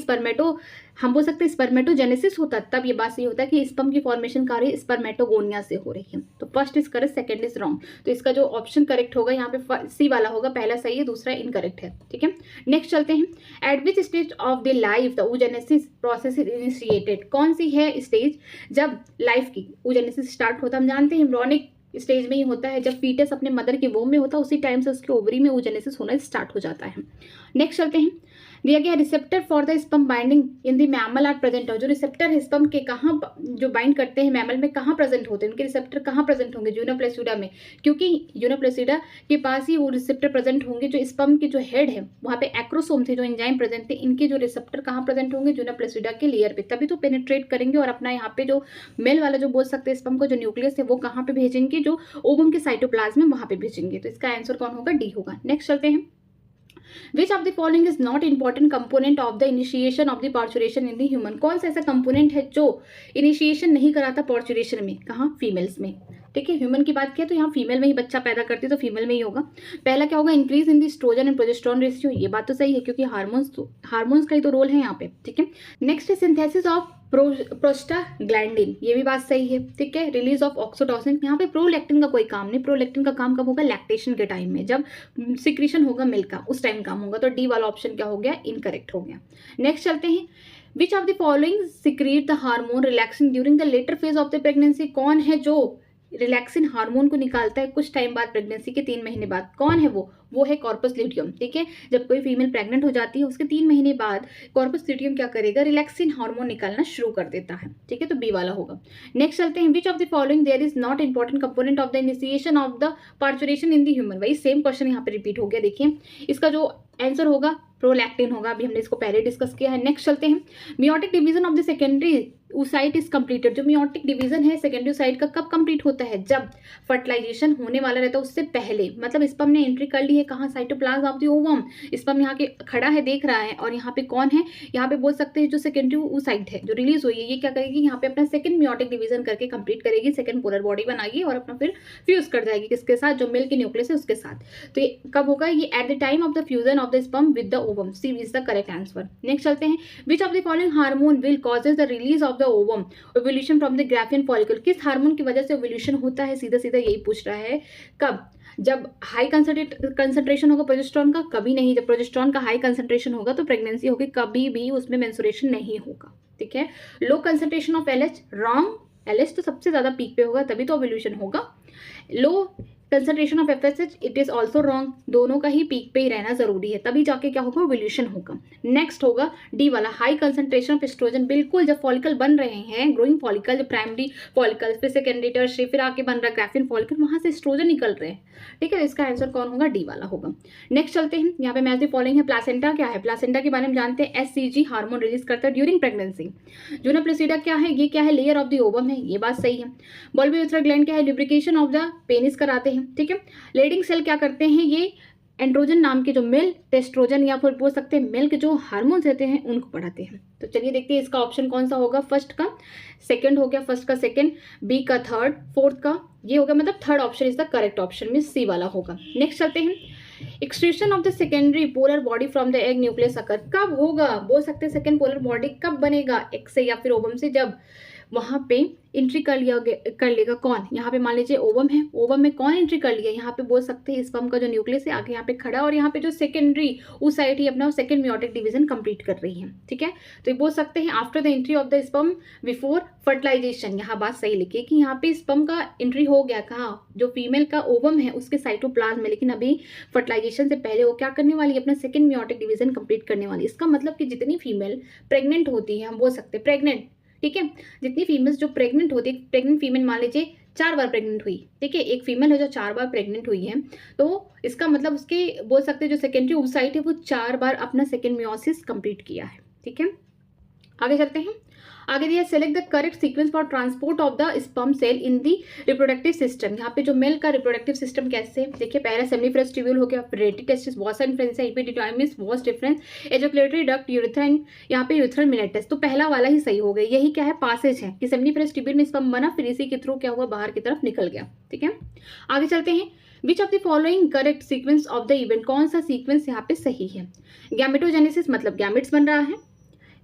हम बोल सकते हैं स्पर्मेटोजेनेसिस होता, तब ये बात सही होता है कि स्पर्म की फॉर्मेशन का रही स्पर्मेटोगोनिया से हो रही है। तो first is correct, second is wrong. तो इसका जो ऑप्शन करेक्ट होगा यहाँ पे सी वाला होगा, पहला सही है, दूसरा इनकरेक्ट है। ठीक है, नेक्स्ट चलते हैं। Eight which stage of the life the oogenesis process is initiated, कौन सी है स्टेज जब लाइफ की oogenesis स्टार्ट होता है। हम जानते हैं एम्ब्रियोनिक स्टेज में ही होता है, जब फीटस अपने मदर के वोम में होता है उसी टाइम से उसके ओवरी में oogenesis होना स्टार्ट हो जाता है। नेक्स्ट चलते हैं। दिया गया receptor for the sperm binding in the mammal are present. जो रिसेप्टर है स्पर्म के कहाँ जो बाइंड करते हैं मैमल में, कहाँ प्रेजेंट होते हैं, उनके रिसेप्टर कहाँ प्रेजेंट होंगे, यूना प्लेसिडा में, क्योंकि यूना प्लेसिडा के पास ही वो रिसेप्टर प्रेजेंट होंगे। जो स्पर्म के जो हेड है वहाँ पे एक्रोसोम थे, जो एंजाइम प्रेजेंट थे, इनके जो रिसेप्टर कहाँ प्रेजेंट होंगे, यूना प्लेसिडा के लेयर पे, तभी तो पेनिट्रेट करेंगे और अपना यहाँ पे जो मेल वाला जो बोल सकते हैं स्पर्म का जो न्यूक्लियस है वो कहाँ पे भेजेंगे, जो ओवम के साइटोप्लाज्म में वहाँ पे भेजेंगे। तो इसका आंसर कौन होगा, डी होगा। नेक्स्ट चलते हैं। Which of the following is not important component of the initiation of the parturition in the human? कौन सा ऐसा कंपोनेंट है जो इनिशिएशन नहीं कराता पार्चुरेशन में, कहाँ, फीमेल्स में। ठीक है, ह्यूमन की बात किया तो यहाँ फीमेल में ही बच्चा पैदा करती है, तो फीमेल में ही होगा। पहला क्या होगा, increase in the estrogen and progesterone ratio, ये बात तो सही है क्योंकि हार्मोन्स का ही तो रोल है यहाँ पे। ठीक है, नेक्स्ट है सिंथेसिस ऑफ प्रोस्टाग्लैंडिन, ये भी बात सही है। ठीक है, रिलीज ऑफ ऑक्सीटोसिन, यहाँ पे प्रोलैक्टिन का कोई काम नहीं, प्रोलैक्टिन का काम कब होगा, लैक्टेशन के टाइम में, जब सिक्रीशन होगा मिल्क का, उस टाइम काम होगा। तो डी वाला ऑप्शन क्या हो गया, इनकरेक्ट हो गया। नेक्स्ट चलते हैं। Which of the following secrete the hormone relaxing during the later phase of the pregnancy, कौन है जो रिलैक्सिन हार्मोन को निकालता है कुछ टाइम बाद, प्रेगनेंसी के 3 महीने बाद, कौन है वो है कॉर्पस ल्यूटियम। ठीक है, जब कोई फीमेल प्रेग्नेंट हो जाती है उसके 3 महीने बाद कॉर्पस ल्यूटियम क्या करेगा, रिलैक्सिन हार्मोन निकालना शुरू कर देता है। ठीक है, तो बी वाला होगा। नेक्स्ट चलते हैं। Which of the following there is not important component of the initiation of the parturition in the human, वही सेम क्वेश्चन यहाँ पे रिपीट हो गया। देखिए इसका जो आंसर होगा प्रोलैक्टिन होगा, अभी हमने इसको पहले डिस्कस किया है। नेक्स्ट चलते हैं। Meiotic division of the secondary oocyte is completed, जो मियोटिक डिवीजन है सेकेंडरी oocyte का कब कंप्लीट होता है, जब फर्टिलाइजेशन होने वाला रहता है उससे पहले, मतलब स्पर्म ने एंट्री कर ली है कहाँ, cytoplasm of the ovum, sperm यहाँ के खड़ा है देख रहा है, और यहाँ पे कौन है, यहाँ पे बोल सकते हैं जो सेकेंडरी oocyte है जो रिलीज हुई है, ये क्या करेगी, यहाँ पे अपना सेकंड मियोटिक डिवीजन करके कंप्लीट करेगी, सेकंड पोलर बॉडी बनाएगी और अपना फिर फ्यूज कर जाएगी किसके साथ, जो मिल्क के न्यूक्लियस है उसके साथ। तो ये कब होगा, ये at the time of the fusion of the sperm with the ovum, C is the correct answer. Next चलते हैं। Which of the following hormone will causes the release of the ovum ovulation from the Graafian follicle, किस hormone की वजह से ovulation होता है, सीधा सीधा यही पूछ रहा है। कब, जब हाई कंसंट्रेशन होगा प्रोजेस्टेरोन का, कभी नहीं, जब प्रोजेस्टेरोन का हाई कंसंट्रेशन होगा तो प्रेगनेंसी होगी, कभी भी उसमें मेंस्ट्रुएशन नहीं होगा। ठीक है, low concentration of LH, wrong, LH तो सबसे ज्यादा पीक पे होगा तभी तो ओव्यूलेशन होगा। Low concentration of FSH it is also wrong, दोनों का ही पीक पे ही रहना जरूरी है, तभी जाके क्या होगा, ओव्यूलेशन होगा। नेक्स्ट होगा डी वाला, हाई कंसंट्रेशन ऑफ एस्ट्रोजन। बिल्कुल जब फॉलिकल बन रहे हैं, ग्रोइंग फॉलिकल, जब प्राइमरी फॉलिकल, फिर सेकेंडरी, टर्शियरी, फिर आके बन रहा है ग्राफिन फॉलिकल, वहां से एस्ट्रोजन निकल रहे हैं, ठीक है। इसका आंसर कौन होगा, डी वाला होगा। नेक्स्ट चलते हैं, यहाँ पे मैच द फॉलोइंग है। प्लासेंटा क्या है, प्लासेंटा के बारे में जानते हैं, HCG हार्मोन रिलीज करता है ड्यूरिंग प्रेगनेंसी। जूना प्लूसिडा क्या है, ये क्या है, लेयर ऑफ द ओवम है, ये बात सही है। बॉल्बी ग्लैंड क्या है, लुब्रिकेशन ऑफ द पेनिस कराते हैं, ठीक है। लेडिंग सेल क्या करते हैं, ये एंड्रोजन नाम के जो मिल टेस्ट्रोजन या फिर बोल सकते हैं मिल्क जो हार्मोन्स रहते हैं उनको बढ़ाते हैं। तो चलिए देखते हैं इसका ऑप्शन कौन सा होगा, फर्स्ट का सेकंड हो गया, फर्स्ट का सेकंड, बी का थर्ड, फोर्थ का ये होगा, मतलब third option is the correct option में सी वाला होगा। नेक्स्ट चलते हैं, extrusion of the secondary polar body from the egg nucleus occur कब होगा, बोल सकते हैं सेकेंड पोलर बॉडी कब बनेगा, एग से या फिर ओवम से, जब वहां पे एंट्री कर लेगा कौन, यहाँ पे मान लीजिए ओवम है, ओवम में कौन एंट्री कर लिया, यहाँ पे बोल सकते हैं स्पर्म का जो न्यूक्लियस है आगे यहाँ पे खड़ा, और यहाँ पे जो सेकेंडरी उस साइड ही अपना सेकेंड मियोटिक डिवीजन कंप्लीट कर रही है, ठीक है। तो ये बोल सकते हैं after the entry of the sperm before fertilization, यहाँ बात सही लिखी कि यहाँ पे स्पर्म का एंट्री हो गया कहाँ, जो फीमेल का ओवम है उसके साइटोप्लाज्म में, लेकिन अभी फर्टिलाइजेशन से पहले वो क्या करने वाली है, अपना सेकेंड मियोटिक डिवीजन कंप्लीट करने वाली। इसका मतलब कि जितनी फीमेल प्रेग्नेंट होती है, हम बोल सकते हैं प्रेग्नेंट, ठीक है, जितनी फीमेल्स जो प्रेग्नेंट होती है, प्रेग्नेंट फीमेल मान लीजिए 4 बार प्रेग्नेंट हुई, ठीक है, एक फीमेल है जो 4 बार प्रेग्नेंट हुई है, तो इसका मतलब उसके बोल सकते हैं जो सेकेंडरी ओवसाइट है वो 4 बार अपना सेकेंड मियोसिस कंप्लीट किया है, ठीक है। आगे चलते हैं, आगे दिया select the correct sequence for transport of the sperm cell in the reproductive system. यहाँ पे जो मेल का रिप्रोडक्टिव सिस्टम कैसे है, देखिए पहला सेमिनिफरस ट्यूब्यूल हो गया, rete testis, vasa efferentia, epididymis, vas deferens, ejaculatory duct, urethra, यहाँ पे यूरेथ्रल मिलेटस। तो पहला वाला ही सही हो गया, यही क्या है, पासेज है कि सेमिनिफरस ट्यूब्यूल में स्पर्म बना, फिर इसी के थ्रू क्या हुआ, बाहर की तरफ निकल गया, ठीक है। आगे चलते हैं, which of the following correct sequence of the event, कौन सा सीक्वेंस यहाँ पे सही है। गैमेटोजेनेसिस मतलब गैमेट्स बन रहा है,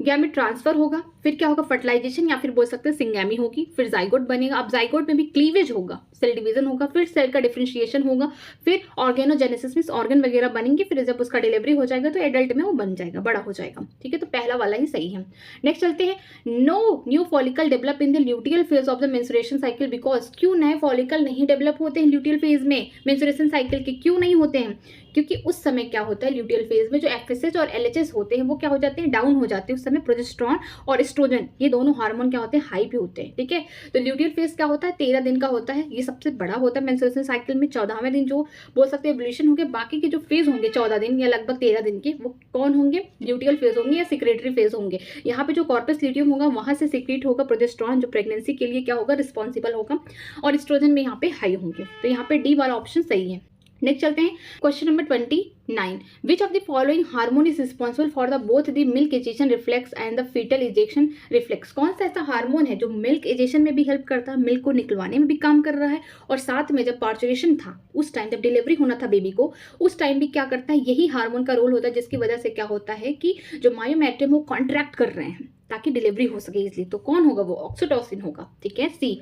गैमेट ट्रांसफर होगा, फिर क्या होगा, फर्टिलाइजेशन या फिर बोल सकते हैं सिंगैमी होगी, फिर जाइगोट बनेगा, अब जाइगोट में भी क्लीवेज होगा, सेल डिवीजन होगा, फिर सेल का डिफरेंशिएशन होगा, फिर ऑर्गेनोजेनेसिस में ऑर्गन वगैरह बनेंगे, फिर जब उसका डिलीवरी हो जाएगा तो एडल्ट में वो बन जाएगा, बड़ा हो जाएगा, ठीक है। तो पहला वाला ही सही है। नेक्स्ट चलते हैं, no new follicle develop in the luteal phase of the menstruation cycle because, क्यों नए फॉलिकल नहीं डेवलप होते हैं ल्यूटियल फेज में मेंस्ट्रुएशन साइकिल के, क्यों नहीं होते हैं, क्योंकि उस समय क्या होता है ल्यूटियल फेज में जो FSH और LHS होते हैं वो क्या हो जाते हैं, डाउन हो जाते हैं, उस समय प्रोजेस्टेरॉन और एस्ट्रोजन ये दोनों हार्मोन क्या होते हैं, हाई पे होते हैं, ठीक है। तो ल्यूटियल फेज क्या होता है, 13 दिन का होता है, ये सबसे बड़ा होता है मेंस्ट्रुएशन साइकिल में। 14वें दिन जो बोल सकते हैं ओव्यूलेशन होंगे, बाकी के जो फेज होंगे 14 दिन या लगभग 13 दिन के, वो कौन होंगे, ल्यूटियल फेज होंगे या सिक्रेटरी फेज होंगे। यहाँ पे जो कॉर्पस ल्यूटियम होगा वहां से सिक्रेट होगा प्रोजेस्टेरॉन जो प्रेगनेंसी के लिए क्या होगा, रिस्पॉन्सिबल होगा, और एस्ट्रोजन में यहाँ पे हाई होंगे। तो यहाँ पे डी वाला ऑप्शन सही है। नेक्स्ट चलते हैं, question number 29, which of the following hormone is responsible for the both the milk ejection reflex and the fetal ejection reflex. कौन सा ऐसा हार्मोन है जो मिल्क एजेशन में भी हेल्प करता है, मिल्क को निकलवाने में भी काम कर रहा है, और साथ में जब पार्चुरेशन था उस टाइम, जब डिलीवरी होना था बेबी को, उस टाइम भी क्या करता है, यही हार्मोन का रोल होता है, जिसकी वजह से क्या होता है कि जो मायोमेट्रियम वो कॉन्ट्रैक्ट कर रहे हैं ताकि डिलीवरी हो सके इजिली। तो कौन होगा, वो ऑक्सीटोसिन होगा, ठीक है, सी।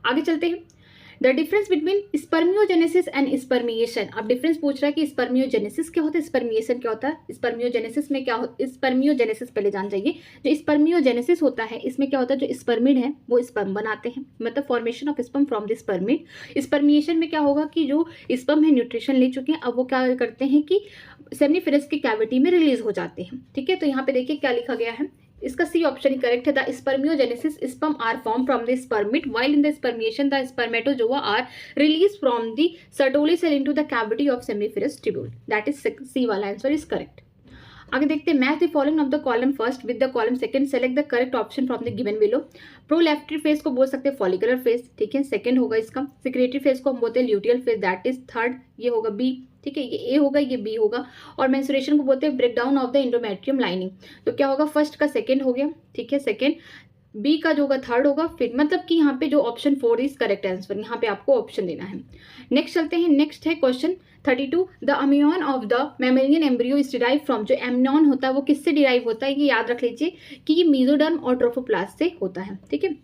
आगे चलते हैं, the difference between spermiogenesis and spermiation. अब डिफरेंस पूछ रहा है कि स्पर्मियोजेनेसिस क्या होता है, स्पर्मिएशन क्या होता है। स्पर्मियोजेनेसिस में क्या होता है, स्पर्मियोजेनेसिस पहले जान जाइए। जो स्पर्मियोजेनेसिस होता है इसमें क्या होता है, जो स्पर्मिड है वो स्पर्म बनाते हैं, मतलब formation of sperm from the spermatid. Spermiation में क्या होगा कि जो स्पर्म है न्यूट्रिशन ले चुके हैं, अब वो क्या करते हैं कि सेमिनिफरस की कैविटी में रिलीज हो जाते हैं, ठीक है। तो यहाँ पे देखिए क्या लिखा गया है, इसका सी ऑप्शन ही करेक्ट है। The spermiogenesis sperm are form from the spermatid while in the spermiation the spermatozoa are release from the Sertoli cell into the cavity of seminiferous tubule. That is C वाला answer is correct. आगे देखते हैं, match the following of the column first with the column second, select the correct option from the given below. Proliferatory phase को बोल सकते हैं follicular phase, ठीक है, सेकंड होगा इसका। सेक्रेटरी फेज को हम बोलते हैं luteal phase, that is third, ये होगा बी, ठीक है, ये ए होगा, ये बी होगा। और मेंस्ट्रुएशन को बोलते हैं breakdown of the endometrium lining. तो क्या होगा, फर्स्ट का सेकंड हो गया, ठीक है, सेकंड, बी का जो होगा थर्ड होगा, फिर मतलब कि यहाँ पे जो ऑप्शन 4 इज करेक्ट आंसर, यहाँ पे आपको ऑप्शन देना है। नेक्स्ट चलते हैं, नेक्स्ट है question 32, the amnion of the mammalian embryo is derive from. जो एम्नियन होता है वो किससे डिराइव होता है, ये याद रख लीजिए कि ये मेसोडर्म और ट्रोफोप्लास्ट से होता है, ठीक है।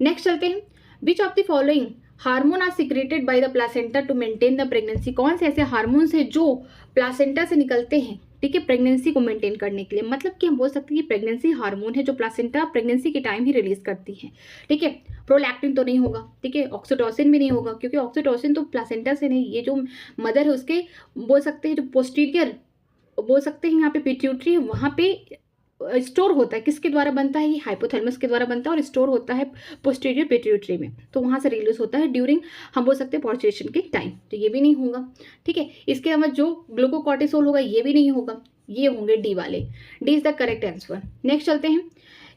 नेक्स्ट चलते हैं, which of the following hormone are secreted by the placenta to maintain the pregnancy. कौन से ऐसे हार्मोन्स हैं जो प्लासेंटा से निकलते हैं ठीक है, प्रेगनेंसी को मेंटेन करने के लिए। मतलब कि हम बोल सकते हैं कि प्रेगनेंसी हार्मोन है जो प्लासेंटा प्रेगनेंसी के टाइम ही रिलीज करती है। ठीक है, प्रोलैक्टिन तो नहीं होगा, ठीक है, ऑक्सीटोसिन भी नहीं होगा, क्योंकि ऑक्सीटोसिन तो प्लासेंटा से नहीं, ये जो मदर है उसके बोल सकते हैं जो पोस्टीरियर बोल सकते हैं यहाँ पे पिट्यूटरी है, वहाँ पे स्टोर होता है। किसके द्वारा बनता है? ये हाइपोथैलेमस के द्वारा बनता है और स्टोर होता है पोस्टीरियर पिट्यूटरी में, तो वहाँ से रिलीज होता है ड्यूरिंग हम बोल सकते हैं पॉस्चुरेशन के टाइम, तो ये भी नहीं होगा। ठीक है, इसके अलावा जो ग्लूकोकॉर्टिसोल होगा ये भी नहीं होगा, ये होंगे डी वाले। D is the correct answer. Next चलते हैं,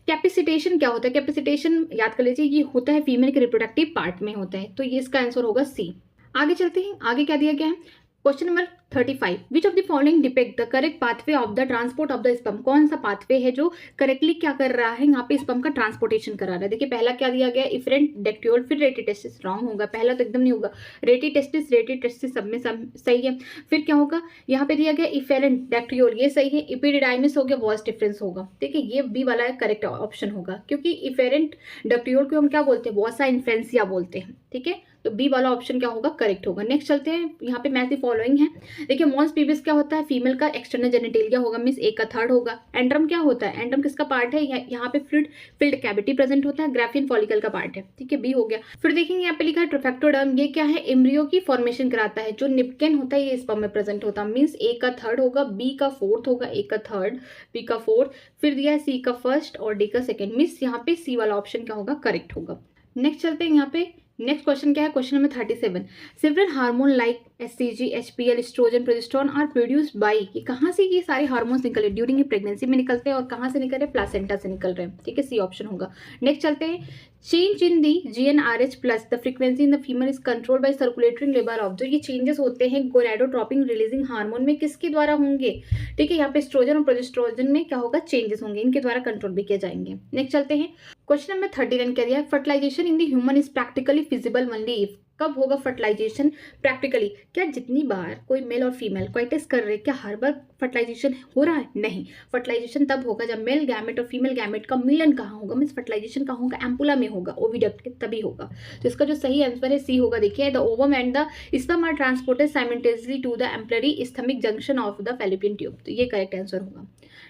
कैपेसिटेशन क्या होता है? कैपेसिटेशन याद कर लीजिए, ये होता है फीमेल के रिप्रोडक्टिव पार्ट में होता है, तो ये इसका आंसर होगा सी। आगे चलते हैं, आगे क्या दिया गया है? Question number 35, which of the following depict the correct pathway of the transport of the sperm? कौन सा पाथवे है जो करेक्टली क्या कर रहा है यहाँ पे स्पर्म का ट्रांसपोर्टेशन करा रहा है? देखिए पहला क्या दिया गया, इफरेंट डेक्ट्यूल, फिर रेटिटेस्टिस। रॉन्ग होगा, पहला तो एकदम नहीं होगा, रेटिटेस्टिस सब में सब सही है। फिर क्या होगा, यहाँ पे दिया गया इफेरेंट डेक्ट्यूल, ये सही है। इपिडिडाइमिस हो गया, वॉइस डिफरेंस होगा। ठीक है, ये बी वाला करेक्ट ऑप्शन होगा, क्योंकि इफेरेंट डेक्ट्यूल को हम क्या बोलते हैं? वॉसा इन्फेंसिया बोलते हैं। ठीक है, तो बी वाला ऑप्शन क्या होगा? करेक्ट होगा। नेक्स्ट चलते हैं, यहाँ पे मैच द फॉलोइंग है। देखिए मॉन्स पीविस क्या होता है? फीमेल का एक्सटर्नल जेनिटेलिया होगा, मींस एक का थर्ड होगा। एंड्रम क्या होता है? एंड्रम किसका पार्ट है? यहाँ पे फिल्ड कैविटी प्रेजेंट होता है, ग्राफियन फॉलिकल का पार्ट है। ठीक है, बी हो गया। फिर देखेंगे यहाँ पे लिखा है ट्रोफैक्टोडर्म, ये क्या है? एम्ब्रियो की फॉर्मेशन कराता है। जो निप्केन होता है ये स्पर्म में प्रेजेंट होता है, मीन्स ए का थर्ड होगा, बी का फोर्थ होगा, ए का थर्ड, बी का फोर्थ, फिर दिया है सी का फर्स्ट और डी का सेकेंड, मीन्स यहाँ पे सी वाला ऑप्शन क्या होगा? करेक्ट होगा। नेक्स्ट चलते हैं, यहाँ पे नेक्स्ट क्वेश्चन क्या है? Question number 37, several hormone like SCG, HPL, estrogen, progesterone are produced by, ये कहाँ से ये सारे हार्मोन्स निकले? ड्यूरिंग प्रेगनेंसी में निकलते हैं, और कहाँ से निकल रहे? प्लासेंटा से निकल रहे हैं। ठीक है, सी ऑप्शन होगा। नेक्स्ट चलते हैं, change in the GnRH plus the frequency in the female is controlled by circulatory level of, जो ये चेंजेस होते हैं गोनाडोट्रोपिन रिलीजिंग हार्मोन में, किसके द्वारा होंगे? ठीक है, यहाँ पे एस्ट्रोजन और प्रोजेस्टेरोन में क्या होगा? चेंजेस होंगे, इनके द्वारा कंट्रोल भी किए जाएंगे। नेक्स्ट चलते हैं, क्वेश्चन नंबर 39 क्या दिया है? Fertilization in the human is practically feasible only if, कब होगा फर्टिलाइजेशन प्रैक्टिकली? क्या जितनी बार कोई मेल और फीमेल कोइटिस कर रहे हैं, क्या हर बार फर्टिलाइजेशन हो रहा है? नहीं, फर्टिलाइजेशन तब होगा जब मेल गैमेट और फीमेल गैमेट का मिलन कहाँ होगा, मीन्स फर्टिलाइजेशन कहाँ होगा? एम्पुला में होगा, ओविडक्ट के, तभी होगा। तो इसका जो सही आंसर है सी होगा। देखिए, the ovum and the sperm are transported simultaneously to the ampullary isthmic junction of the fallopian tube, तो ये करेक्ट आंसर होगा।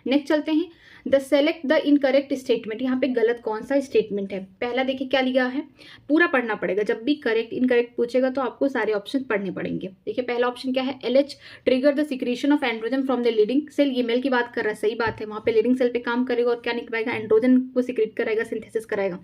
नेक्स्ट चलते हैं, the select the incorrect statement, यहाँ पे गलत कौन सा स्टेटमेंट है? पहला देखिए क्या लिया है, पूरा पढ़ना पड़ेगा, जब भी करेक्ट इनकरेक्ट पूछेगा तो आपको सारे ऑप्शन पढ़ने पड़ेंगे। देखिए पहला ऑप्शन क्या है? LH trigger the secretion of androgen from the leading cell, ये मेल की बात कर रहा है, सही बात है, वहाँ पे लीडिंग सेल पे काम करेगा और क्या निकलेगा? एंड्रोजन को सिक्रीट कराएगा, सिंथेसिस कराएगा।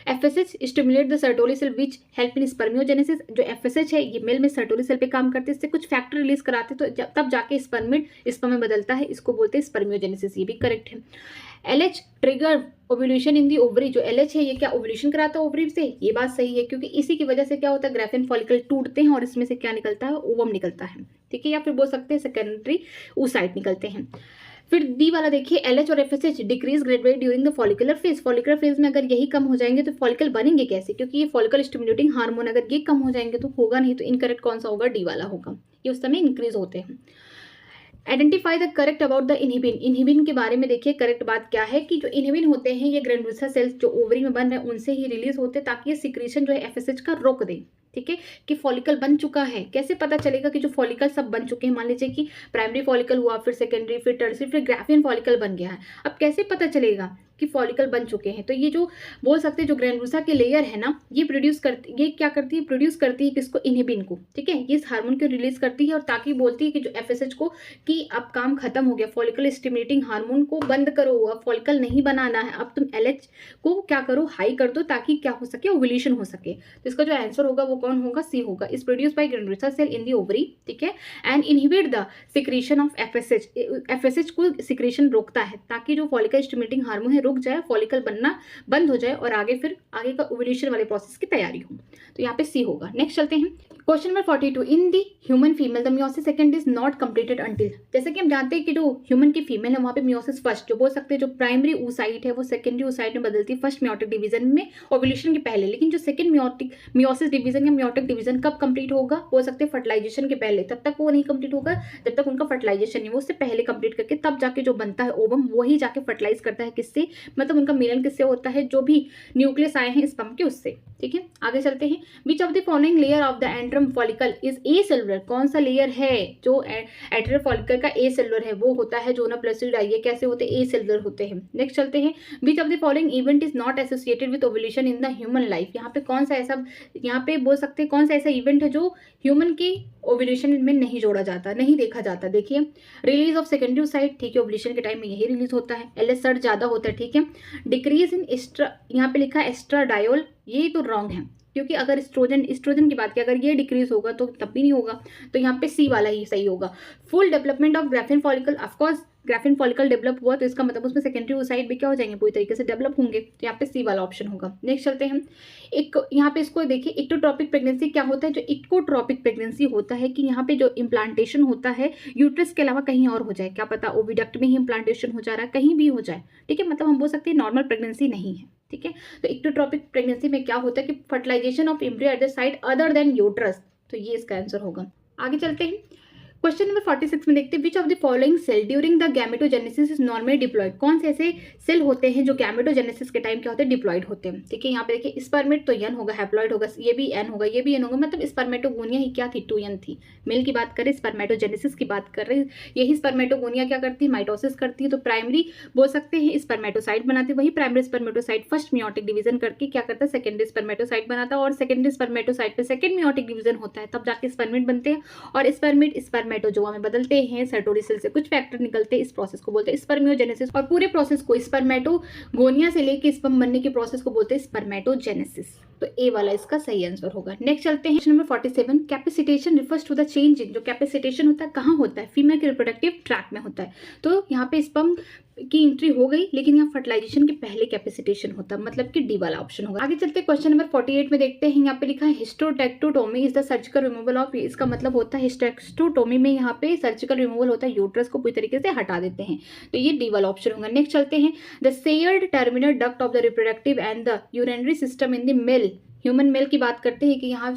FSH stimulate the Sertoli cell which help in spermiogenesis, जो एफएसएच है ये मेल में सर्टोली सेल पे काम करते हैं, इससे कुछ फैक्टर रिलीज कराते हैं, तो तब जाके स्पर्म में बदलता है, इसको बोलते हैं स्पर्मियोजेनेसिस, ये भी करेक्ट है। LH trigger ovulation in the ovary, जो एलएच है ये क्या ओव्यूलेशन कराता है ओवरी से, ये बात सही है, क्योंकि इसी की वजह से क्या होता है? ग्राफियन फॉलिकल टूटते हैं और इसमें से क्या निकलता है? ओवम निकलता है। ठीक है, या फिर बोल सकते हैं सेकेंडरी oocyte निकलते हैं। फिर डी वाला देखिए, एलएच और FSH decrease gradually during the follicular phase, follicular phase में अगर यही कम हो जाएंगे तो फॉलिकल बनेंगे कैसे? क्योंकि ये फॉलिकल स्टिमुलेटिंग हार्मोन अगर ये कम हो जाएंगे तो होगा नहीं, तो इनकरेक्ट कौन सा होगा? डी वाला होगा, ये उस समय इंक्रीज होते हैं। Identify the correct about the inhibin, inhibin के बारे में देखिए करेक्ट बात क्या है कि जो इनहिबिन होते हैं ये ग्रैनुलोसा सेल्स जो ओवरी में बन रहे हैं उनसे ही रिलीज होते हैं, ताकि ये सिक्रीशन जो है एफएसएच का रोक दे। ठीक है, कि फॉलिकल बन चुका है। कैसे पता चलेगा कि जो फॉलिकल सब बन चुके हैं? मान लीजिए कि प्राइमरी फॉलिकल हुआ, फिर सेकेंडरी, फिर टर्सरी, फिर ग्राफियन फॉलिकल बन गया है, अब कैसे पता चलेगा कि फॉलिकल बन चुके हैं? तो ये जो बोल सकते हैं जो ग्रैनुलोसा के लेयर है ना, ये प्रोड्यूस करती, ये क्या करती है? प्रोड्यूस करती है किसको? इनहिबिन को। ठीक है, ये इस हार्मोन को रिलीज करती है और ताकि बोलती है कि जो एफएसएच को कि अब काम खत्म हो गया, फॉलिकल स्टिमुलेटिंग हार्मोन को बंद करो, अब फॉलिकल नहीं बनाना है, अब तुम एलएच को क्या करो? हाई कर दो, ताकि क्या हो सके? ओव्यूलेशन हो सके। तो इसका जो आंसर होगा वो कौन होगा? सी होगा। Is produce by granulosa cell in the ovary, ठीक है, and inhibit the secretion of FSH, FSH को सिक्रीशन रोकता है, ताकि जो फॉलिकल स्टिमुलेटिंग हार्मोन है रुक जाए, फॉलिकल बनना बंद हो जाए और आगे फिर आगे का ओव्यूलेशन वाले प्रोसेस की तैयारी हो। तो यहाँ पे सी होगा। नेक्स्ट चलते हैं, question number 42, in the human female the meiosis second is not completed until, जैसे कि हम जानते हैं कि जो ह्यूमन की फीमेल है वहाँ पे मियोसिस फर्स्ट, जो बोल सकते हैं जो प्राइमरी oocyte है वो सेकेंडरी oocyte में बदलती है फर्स्ट मियोटिक डिवीजन में ओव्यूलेशन के पहले, लेकिन जो सेकंड मियोसिस डिवीजन या मियोटिक डिवीजन कब कंप्लीट होगा? बोल सकते हैं फर्टिलाइजेशन के पहले, तब तक वो नहीं कंप्लीट होगा जब तक उनका फर्टिलाइजेशन नहीं, वो उससे पहले कंप्लीट करके तब जाके जो बनता है ओवम, वही जाके फर्टिलाइज करता है किससे? मतलब उनका मिलन किससे होता है? जो भी न्यूक्लियस आए हैं स्पर्म के उससे। ठीक है, आगे चलते हैं, which of the following layer of the एंड्रम follicle is a cellular, कौन सा लेयर है जो एंड्रम फॉलिकल का ए सेलुलर है, वो होता है जोना प्लास्टिडाई। ये कैसे होते हैं, ए सेलुलर होते हैं। नेक्स्ट चलते हैं, which of the following event is not associated with ovulation in the human life, यहाँ पे कौन सा ऐसा, यहाँ पे बोल सकते हैं कौन सा ऐसा इवेंट है जो ह्यूमन की ओव्यूलेशन में नहीं जोड़ा जाता, नहीं देखा जाता। देखिए, रिलीज ऑफ सेकेंडरी ओसाइट, ठीक है, ओव्यूलेशन के टाइम में यही रिलीज होता है। एलएसआर ज्यादा होता है, ठीक है। डिक्रीज इन एस्ट्रा, यहाँ पे लिखा है एस्ट्राडायोल, ये तो रॉन्ग है, क्योंकि अगर एस्ट्रोजन की बात की, अगर ये डिक्रीज होगा तो तब भी नहीं होगा, तो यहाँ पे सी वाला ही सही होगा। Full development of graphene follicle, of course graphene follicle develop हुआ तो इसका मतलब उसमें सेकेंडरी ओसाइट भी क्या हो जाएंगे, पूरी तरीके से डेवलप होंगे, तो यहाँ पे सी वाला ऑप्शन होगा। नेक्स्ट चलते हैं, एक यहाँ पे इसको देखिए, इक्टोट्रॉपिक प्रेगनेंसी क्या होता है, जो इक्टोट्रॉपिक प्रेगनेंसी होता है कि यहाँ पे जो इम्प्लांटेशन होता है यूट्रस के अलावा कहीं और हो जाए, क्या पता ओविडक्ट में ही इम्प्लांटेशन हो जा रहा है, कहीं भी हो जाए, ठीक है, मतलब हम बोल सकते हैं नॉर्मल प्रेगनेंसी नहीं है, ठीक है। तो इक्टोट्रॉपिक प्रेगनेंसी में क्या होता है कि fertilization of embryo at the site other than uterus, तो ये इसका आंसर होगा। आगे चलते हैं, क्वेश्चन नंबर 46 में देखते हैं, which of the following cell during the gametogenesis is normally diploid, कौन से ऐसे सेल होते हैं जो गैमेटोजेनेसिस के टाइम क्या होते हैं, डिप्लॉयड होते हैं, ठीक है। यहाँ पे देखिए, स्पर्मेट तो एन होगा, हैप्लॉइड होगा, ये भी एन होगा, ये भी एन होगा, मतलब स्पर्मेटोगोनिया ही क्या थी, 2n थी। मेल की बात करें, स्पर्मेटोजेनेसिस की बात कर रहे हैं, यही स्पर्मेटोगोनिया क्या करती है, माइटोसिस करती है, तो प्राइमरी बोल सकते हैं स्पर्मेटोसाइट बनाती है, वही primary spermatocyte first meiotic division करके क्या करता है, सेकेंडरी स्पर्मेटोसाइट बनाता है, और सेकेंडरी स्पर्मेटोसाइट पे सेकेंड मियोटिक डिवीजन होता है, तब जाके स्पर्मेट बनते हैं, और स्पर्मेट स्पर्मेटोजोआ में बदलते हैं, सर्टोरी सेल से कुछ फैक्टर निकलते हैं, इस प्रोसेस को बोलते हैं स्पर्मियोजेनेसिस, और पूरे प्रोसेस को स्पर्मेटोगोनिया से लेके स्पर्म बनने के प्रोसेस को बोलते हैं स्पर्मेटोजेनेसिस, तो ए वाला इसका सही आंसर होगा। नेक्स्ट चलते हैं, number 47, capacitation refers to the change in, जो कैपेसिटेशन होता है कहाँ होता है, फीमेल के रिप्रोडक्टिव ट्रैक्ट में होता है, तो यहाँ पे स्पर्म की एंट्री हो गई, लेकिन यहाँ फर्टिलाइजेशन के पहले कैपेसिटेशन होता है, मतलब कि डी वाला ऑप्शन होगा। आगे चलते हैं, क्वेश्चन नंबर 48 में देखते हैं, यहाँ पे लिखा है hysterectomy is the surgical removal of, इसका मतलब होता है हिस्टेरेक्टोटोमी में यहाँ पे सर्जिकल रिमूवल होता है, यूट्रस को पूरी तरीके से हटा देते हैं, तो ये डी वाला ऑप्शन होगा। नेक्स्ट चलते हैं, the shared terminal duct of the reproductive and the urinary system in the male, human male की बात करते हैं कि यहाँ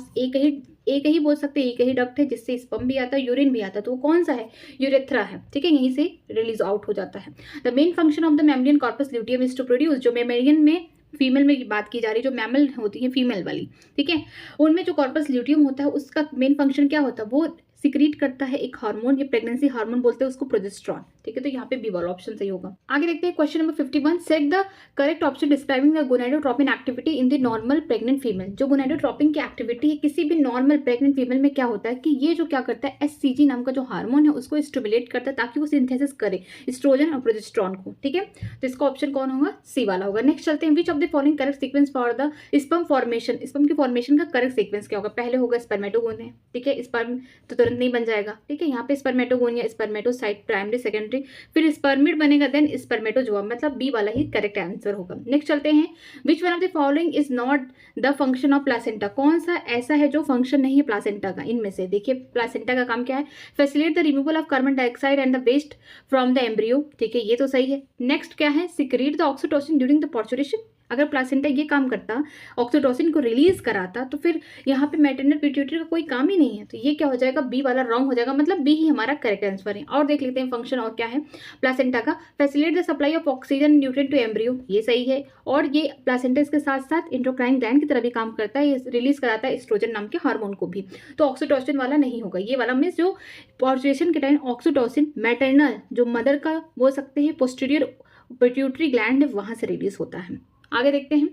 एक ही बोल सकते हैं, एक ही डक्ट है जिससे स्पर्म भी आता है, यूरिन भी आता है, तो वो कौन सा है, यूरेथ्रा है, ठीक है, यहीं से रिलीज आउट हो जाता है। The main function of the mammalian corpus luteum is to produce, जो मैमेलियन में फीमेल में बात की जा रही है, जो मैमल होती है फीमेल वाली, ठीक है, उनमें जो कॉर्पस ल्यूटियम होता है उसका मेन फंक्शन क्या होता है, वो सिक्रीट करता है एक हार्मोन, ये प्रेगनेंसी हार्मोन बोलते हैं उसको, प्रोजेस्टेरॉन, ठीक है, तो यहाँ पे बी वाला ऑप्शन सही होगा। आगे देखते हैं, question number 51, set the correct option describing the gonadotropin activity in the normal pregnant female, जो गोनाडोट्रोपिन की एक्टिविटी है किसी भी नॉर्मल प्रेग्नेंट फीमेल में क्या होता है कि ये जो क्या करता है, एससीजी नाम का जो हार्मोन है उसको स्टिमुलेट करता है ताकि वो सिंथेसिस करे एस्ट्रोजन और प्रोजेस्टेरॉन को, ठीक है, तो इसका ऑप्शन कौन होगा, सी वाला होगा। नेक्स्ट चलते हैं, which of the following correct sequence for the sperm formation, sperm की फॉर्मेशन का करेक्ट सीक्वेंस क्या होगा, पहले होगा स्पर्मेटोगोनिया, ठीक है, स्पर्म तो तुरंत नहीं बन जाएगा, ठीक है, यहाँ पे स्पर्मेटोगोनिया, स्पर्मेटोसाइट, प्राइमरी, सेकेंडरी, फिर स्पर्मिड बनेगा, देन स्पर्मेटोजोआ, मतलब बी वाला ही करेक्ट आंसर होगा। नेक्स्ट चलते हैं, which one of the following is not the function of placenta, कौन सा ऐसा है जो फंक्शन नहीं है प्लासेंटा का, इनमें से देखिए प्लासेंटा का काम क्या है, facilitate the removal of carbon dioxide and the waste from the embryo, ठीक है, ये तो सही है। नेक्स्ट क्या है, secrete the oxytocin during the parturition, अगर प्लासेंटा ये काम करता, ऑक्सीटोसिन को रिलीज कराता, तो फिर यहाँ पे मैटरनल पिट्यूटरी का कोई काम ही नहीं है, तो ये क्या हो जाएगा, बी वाला रॉन्ग हो जाएगा, मतलब बी ही हमारा करेक्ट आंसर है। और देख लेते हैं फंक्शन और क्या है प्लासेंटा का, facilitate the supply of oxygen nutrient to embryo, ये सही है, और ये प्लासेंटा इसके साथ साथ इंडोक्राइन ग्लैंड की तरह भी काम करता है, रिलीज कराता है एस्ट्रोजन नाम के हार्मोन को भी, तो ऑक्सीटोसिन वाला नहीं होगा, ये वाला मीन्स जो पार्चुरेशन के टाइम ऑक्सीटोसिन मैटरनल जो मदर का बोल सकते हैं पोस्टीरियर पिट्यूटरी ग्लैंड है वहां से रिलीज होता है। आगे देखते हैं,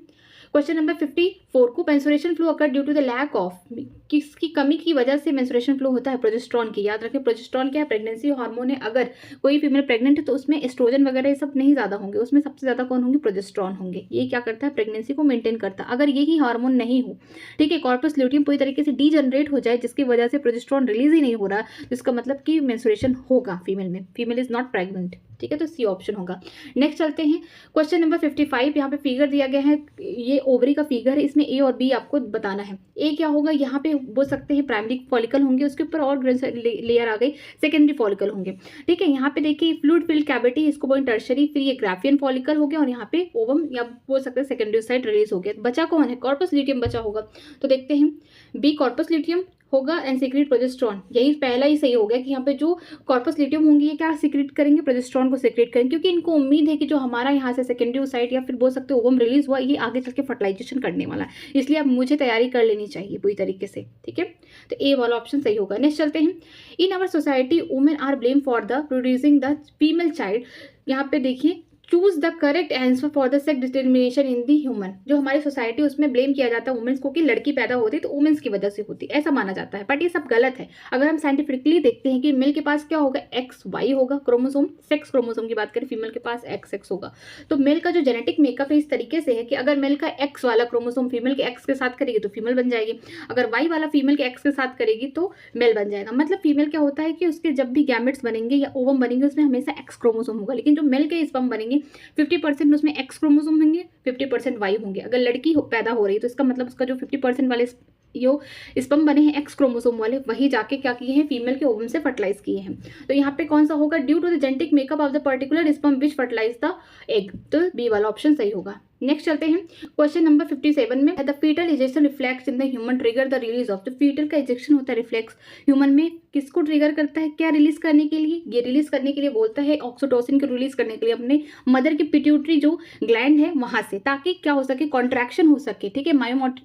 क्वेश्चन नंबर 54 को menstruation flow occur due to the lack of, किसकी कमी की वजह से मेंस्ट्रुएशन फ्लो होता है, प्रोजेस्टेरॉन की, याद रखें प्रोजेस्टेरॉन क्या है, प्रेगनेंसी हार्मोन है, अगर कोई फीमेल प्रेग्नेंट है तो उसमें एस्ट्रोजन वगैरह ये सब नहीं ज्यादा होंगे, उसमें सबसे ज्यादा कौन होंगे, प्रोजेस्टेरॉन होंगे, ये क्या करता है, प्रेगनेंसी को मेंटेन करता है। अगर यही हार्मोन नहीं हो, ठीक है, कॉर्पस ल्यूटियम पूरी तरीके से डीजनरेट हो जाए जिसकी वजह से प्रोजेस्टेरॉन रिलीज ही नहीं हो रहा, जिसका मतलब कि मेंस्ट्रुएशन होगा फीमेल में, फीमेल इज नॉट प्रेग्नेंट, ठीक है, तो सी ऑप्शन होगा। नेक्स्ट चलते हैं, क्वेश्चन नंबर 55, यहाँ पे फिगर दिया गया है, ये ओवरी का फिगर है, इसमें ए और बी आपको बताना है। ए क्या होगा, यहाँ पे बोल सकते हैं प्राइमरी फॉलिकल होंगे, उसके ऊपर और लेयर आ गई सेकेंडरी फॉलिकल होंगे, ठीक है, यहाँ पे देखिए फ्लूइड फिल्ड कैविटी, इसको बोलें टर्शरी, फिर ये ग्राफियन फॉलिकल हो गया, और यहाँ पे ओवम या बोल सकते हैं सेकेंडरी साइड रिलीज हो गया, बचा कौन है, कॉर्पस ल्यूटियम बचा होगा, तो देखते हैं बी कॉर्पस ल्यूटियम होगा एंड सीक्रेट प्रोजेस्ट्रॉन। यही पहला ही सही हो गया कि यहाँ पे जो कॉर्पस ल्यूटियम होंगी ये क्या सीक्रेट करेंगे, प्रोजेस्ट्रॉन को सीक्रेट करेंगे, क्योंकि इनको उम्मीद है कि जो हमारा यहाँ से सेकेंडरी ओसाइट या फिर बोल सकते हो ओवम रिलीज हुआ ये आगे चल के फर्टिलाइजेशन करने वाला है, इसलिए अब मुझे तैयारी कर लेनी चाहिए पूरी तरीके से, ठीक है। तो ए वाला ऑप्शन सही होगा। नेक्स्ट चलते हैं, in our society women are blame for the producing the female child. यहाँ पे देखिए choose the correct answer for the sex determination in the human. जो हमारी सोसाइटी उसमें ब्लेम किया जाता है वुमेन्स को कि लड़की पैदा होती तो वुमेन्स की वजह से होती, ऐसा माना जाता है, बट ये सब गलत है। अगर हम साइंटिफिकली देखते हैं कि मेल के पास क्या होगा, एक्स वाई होगा क्रोमोसोम, सेक्स क्रोमोसोम की बात करें, फीमेल के पास एक्स एक्स होगा। तो मेल का जो जेनेटिक मेकअप है इस तरीके से है कि अगर मेल का एक्स वाला क्रोमोसोम फीमेल के एक्स के साथ करेगी तो फीमेल बन जाएगी, अगर वाई वाला फीमेल के एक्स के साथ करेगी तो मेल बन जाएगा। मतलब फीमेल क्या होता है कि उसके जब भी गैमेट्स बनेंगे या ओवम बनेंगे उसमें हमेशा एक्स क्रोमोसोम होगा, लेकिन जो मेल के स्पर्म बनेंगे 50% उसमें एक्स क्रोमोसोम होंगे, 50% वाई होंगे। अगर लड़की पैदा हो रही है तो इसका मतलब उसका जो 50% वाले जो स्पर्म बने हैं एक्स क्रोमोसोम वाले वही जाके क्या किए हैं, फीमेल के ओवम से फर्टिलाइज किए हैं। तो यहाँ पे कौन सा होगा, due to the genetic makeup of the particular sperm which fertilize the egg, तो बी वाला ऑप्शन सही होगा। नेक्स्ट चलते हैं क्वेश्चन नंबर 57 में, the fetal ejection reflex in the human trigger the release of. जो फीटल का इजेक्शन होता है रिफ्लेक्स ह्यूमन में किसको ट्रिगर करता है, क्या रिलीज करने के लिए, ये रिलीज करने के लिए बोलता है ऑक्सीटोसिन को रिलीज करने के लिए अपने मदर की पिट्यूटरी जो ग्लैंड है वहां से, ताकि क्या हो सके, कॉन्ट्रैक्शन हो सके, ठीक है।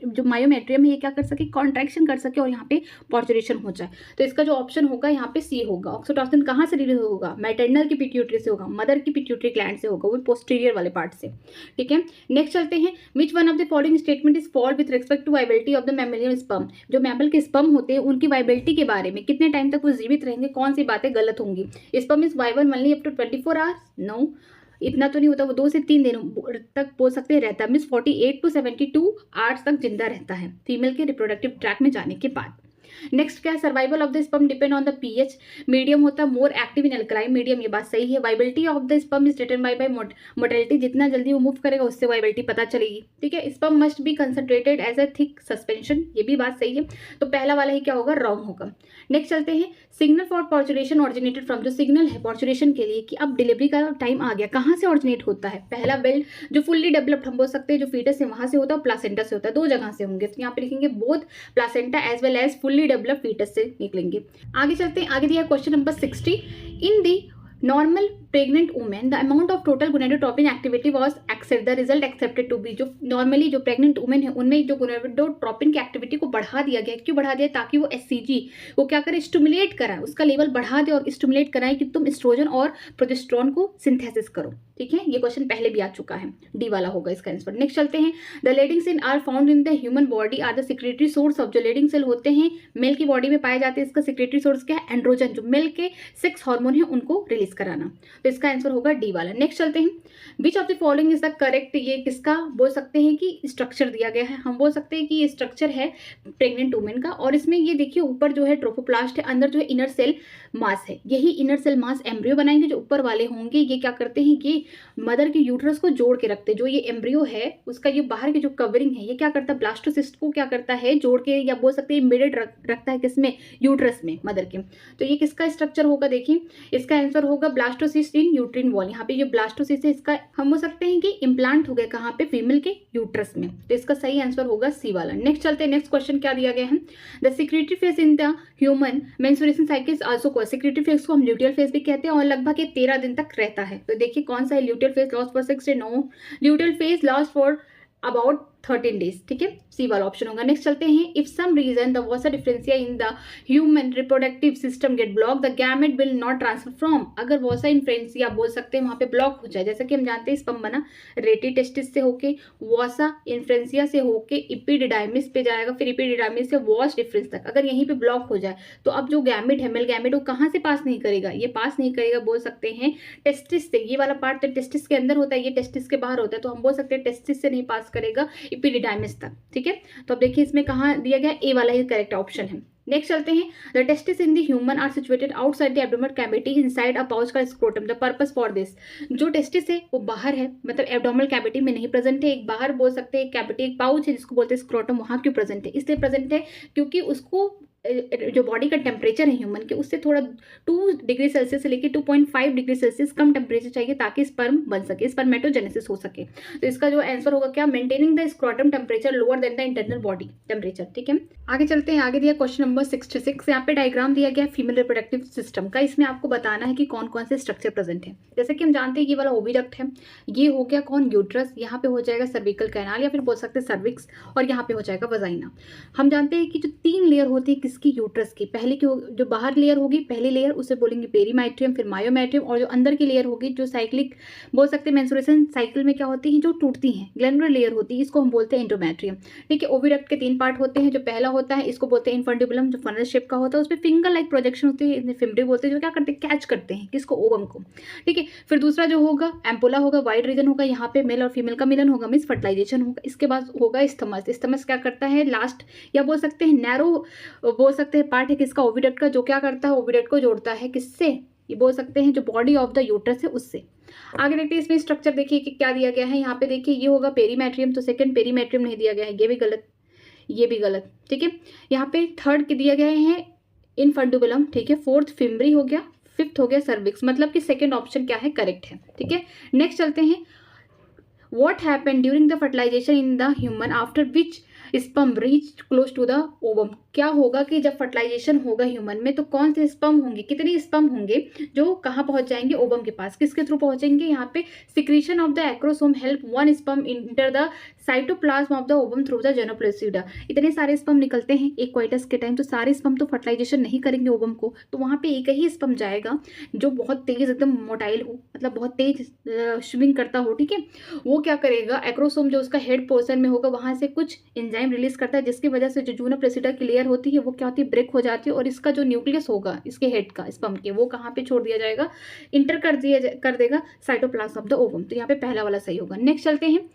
जो मायोमेट्रियम है ये क्या कर सके, कॉन्ट्रैक्शन कर सके और यहाँ पे पार्चुरेशन हो जाए। तो इसका जो ऑप्शन होगा यहाँ पे सी होगा। ऑक्सीटोसिन कहाँ से रिलीज होगा, मैटरनल की पिट्यूटरी से होगा, मदर की पिट्यूटरी ग्लैंड से होगा, वो पोस्टीरियर वाले पार्ट से, ठीक है। नेक्स्ट चलते हैं, which one of the following statement is false with respect to viability of the mammalian sperm. जो मैमल के स्पर्म होते हैं उनकी वाइबिलिटी के बारे में, कितने टाइम तक वो जीवित रहेंगे, कौन सी बातें गलत होंगी। Sperm is viable only up to 24 hours, no इतना तो नहीं होता, वो 2 से 3 दिन तक बोल सकते हैं रहता है, मीन्स 48 to 72 आवर्स तक जिंदा रहता है फीमेल के रिप्रोडक्टिव ट्रैक में जाने के बाद। नेक्स्ट क्या है, survival of the sperm depend on the pH, medium होता है more active in alkaline medium, ये बात सही है। Viability of the sperm is determined bye motility, जितना जल्दी वो मूव करेगा उससे वाइबिलिटी पता चलेगी, ठीक है। Sperm must be concentrated as a thick suspension, ये भी बात सही है। तो पहला वाला ही क्या होगा, रॉन्ग होगा। नेक्स्ट चलते हैं, signal for parturition originated from. जो सिग्नल है पार्चुरेशन के लिए कि अब डिलीवरी का टाइम आ गया, कहाँ से ऑरिजिनेट होता है, पहला बेल्ट जो फुल्ली डेवलप्ड हम बोल सकते हैं जो फीटस है वहां से होता है, प्लासेंटा से होता है, 2 जगह से होंगे। तो यहाँ पे लिखेंगे both placenta as well as fully developed fetus से निकलेंगे। आगे चलते हैं, आगे दिया question number 60, in the normal pregnant women the amount of total gonadotropin activity was except the result accepted to be. जो नॉर्मली जो प्रेग्नेंट वुमेन है उनमें जो गोनेडोट्रोपिन की एक्टिविटी को बढ़ा दिया गया, क्यों बढ़ा दिया, ताकि वो एससीजी वो क्या करे, स्टिमुलेट कराए, उसका लेवल बढ़ा दे और स्टिमुलेट कराए कि तुम एस्ट्रोजन और प्रोजेस्टेरोन को सिंथेसिस करो, ठीक है। ये क्वेश्चन पहले भी आ चुका है, डी वाला होगा इसका आंसर। नेक्स्ट चलते हैं, the leading cell are found in the human body are the secretory source of. जो लेडिंग सेल होते हैं मेल की बॉडी में पाए जाते हैं, इसका सिक्रेटरी सोर्स क्या है, एंड्रोजन, जो मेल के सेक्स हार्मोन है उनको रिलीज कराना। तो इसका आंसर होगा डी वाला। नेक्स्ट चलते हैं, which of the following is the correct. ये किसका बोल सकते हैं कि स्ट्रक्चर दिया गया है, हम बोल सकते हैं कि ये स्ट्रक्चर है प्रेग्नेंट वुमेन का, और इसमें ये देखिए ऊपर जो है ट्रोफोप्लास्ट है, अंदर जो है इनर सेल मास है, यही इनर सेल मास एम्ब्रियो बनाएंगे। जो ऊपर वाले होंगे ये क्या करते हैं, ये मदर के यूट्रस को जोड़ के रखते हैं। जो ये एम्ब्रियो है उसका ये बाहर की जो कवरिंग है ये क्या करता है, ब्लास्टोसिस्ट को क्या करता है, जोड़ के, या बोल सकते हैं एम्बेडेड रखता है किसमें, यूट्रस में, मदर के। तो ये किसका स्ट्रक्चर होगा, देखिए इसका आंसर होगा ब्लास्टोसिस्ट इन यूट्रिन वॉल। यहाँ पे जो ब्लास्टोसिस्ट है इसका हम बोल सकते हैं कि इम्प्लांट हो गया कहाँ पे, फीमेल के यूट्रस में। तो इसका सही आंसर होगा सी वाला। नेक्स्ट चलते हैं, नेक्स्ट क्वेश्चन क्या दिया गया है, the secretary phase in the human menstruation cycle also को, सिक्रेटरी फेज को हम ल्यूटियल फेज भी कहते हैं और लगभग ये 13 दिन तक रहता है। तो देखिए कौन सा है, luteal phase last for 6 days, no, luteal phase last for about 13 days, ठीक है, सी वाला ऑप्शन होगा। नेक्स्ट चलते हैं, if some reason the vasa differentia in the human reproductive system get block the gamete will not transfer from. अगर vasa इन्फ्रेंसिया बोल सकते हैं वहां पे ब्लॉक हो जाए, जैसा कि हम जानते हैं स्पर्म बना रेटी टेस्टिस से होके वसा इन्फ्रेंसिया से होके इपिडिडाइमिस पे जाएगा, फिर इपिडिडाइमिस से वॉस डिफरेंस तक, अगर यहीं पे ब्लॉक हो जाए तो अब जो गैमेट है, मेल गैमेट, वो कहाँ से पास नहीं करेगा, ये पास नहीं करेगा बोल सकते हैं टेस्टिस से। ये वाला पार्ट तो टेस्टिस के अंदर होता है, ये टेस्टिस के बाहर होता है, तो हम बोल सकते हैं टेस्टिस से नहीं पास करेगा, इपिडिडाइमिस तक, ठीक है। तो अब देखिए इसमें कहाँ दिया गया, ए वाला ही करेक्ट ऑप्शन है। नेक्स्ट चलते हैं, the testis in the human are situated outside the abdominal cavity inside a pouch का scrotum. The purpose for this, जो टेस्टिस है वो बाहर है, मतलब एब्डोमिनल कैविटी में नहीं प्रेजेंट है, एक बाहर बोल सकते हैं कैविटी, एक पाउच है जिसको बोलते हैं स्क्रोटम, वहाँ क्यों प्रेजेंट है, इसलिए प्रेजेंट है क्योंकि उसको जो बॉडी का टेम्परेचर है ह्यूमन के उससे थोड़ा 2 डिग्री सेल्सियस से लेकर 2.5 डिग्री सेल्सियस कम टेम्परेचर चाहिए ताकि स्पर्म बन सके, स्पर्मेटोजेनेसिस हो सके। तो इसका जो आंसर होगा क्या, maintaining the scrotum temperature lower than the internal body temperature. ठीक है, आगे चलते हैं। आगे दिया क्वेश्चन नंबर 66। यहाँ पे डायग्राम दिया गया फीमेल रिप्रोडक्टिव सिस्टम का। इसमें आपको बताना है कि कौन कौन से स्ट्रक्चर प्रेजेंट है। जैसे कि हम जानते हैं ये वाला ओविडक्ट है, ये हो गया कौन, यूट्रस, यहाँ पे हो जाएगा सर्विकल कैनाल या फिर बोल सकते हैं सर्विक्स, और यहाँ पे हो जाएगा वजाइना। हम जानते हैं कि जो 3 लेयर होती है किसकी, यूट्रस की। पहले की जो बाहर लेयर होगी, पहली लेयर, उसे बोलेंगे पेरीमाइट्रियम, फिर मायोमेट्रियम, और जो अंदर की लेयर होगी जो साइक्लिक बोल सकते हैं मेंस्ट्रुएशन साइकिल में क्या होती है जो टूटती हैं, ग्लैंडुलर लेयर होती है, इसको हम बोलते हैं एंडोमेट्रियम। ठीक है, ओविडक्ट के 3 पार्ट होते हैं। जो पहला होता है इसको बोलते हैं इन्फंटिबुलम, जो फनल शेप का होता है, उसमें फिंगर लाइक प्रोजेक्शन होती है, फिम्बरी बोलते हैं, जो क्या करते हैं, कैच करते हैं किसको, ओवम को। ठीक है, फिर दूसरा जो होगा एम्पोला होगा, वाइड रीजन होगा, यहाँ पे मेल और फीमेल का मिलन होगा, मीन्स फर्टिलाइजेशन होगा। इसके बाद होगा स्थमस। स्थमस क्या करता है, लास्ट या बोल सकते हैं नैरो बोल सकते हैं पार्ट है किसका, ओविडक्ट का, जो क्या करता है, ओविडक्ट को जोड़ता है किससे, ये बोल सकते हैं जो बॉडी ऑफ द यूट्रस है उससे। आगे देखते हैं इसमें स्ट्रक्चर देखिए कि क्या दिया गया है। यहाँ पे देखिए ये होगा पेरीमेट्रियम, तो सेकंड पेरीमेट्रियम नहीं दिया गया है, ये भी गलत, ये भी गलत। ठीक है, यहाँ पे थर्ड दिया गया है इनफंटिबुलम। ठीक है, फोर्थ फिम्बरी हो गया, फिफ्थ हो गया सर्विक्स, मतलब कि सेकंड ऑप्शन क्या है, करेक्ट है। ठीक है, नेक्स्ट चलते हैं। What happened during the fertilization in the human after which sperm reached close to the ovum? क्या होगा कि जब फर्टिलाइजेशन होगा ह्यूमन में तो कौन से स्पर्म होंगे, कितने स्पर्म होंगे जो कहाँ पहुंच जाएंगे, ओवम के पास। किसके थ्रू पहुंचेंगे, यहाँ पे secretion of the acrosome help one sperm enter the cytoplasm of the ovum through the zona pellucida. इतने सारे स्पर्म निकलते हैं एक क्वाइटस के टाइम, तो सारे स्पर्म तो फर्टिलाइजेशन नहीं करेंगे ओवम को, तो वहाँ पे एक ही स्पर्म जाएगा जो बहुत तेज एकदम मोटाइल हो, मतलब बहुत तेज स्विमिंग करता हो। ठीक है, वो क्या करेगा, एक्रोसोम जो उसका हेड पोर्शन में होगा वहां से कुछ एंजाइम रिलीज करता है, जिसकी वजह से जो जूनो प्लेसिडा की लेयर होती है वो क्या होती है, ब्रेक हो जाती है, और इसका जो न्यूक्लियस होगा इसके हेड का स्पर्म के, वो कहाँ पे छोड़ दिया जाएगा, इंटर कर देगा साइटोप्लाज्म ऑफ द ओवम। तो यहाँ पे पहला वाला सही होगा। नेक्स्ट चलते हैं।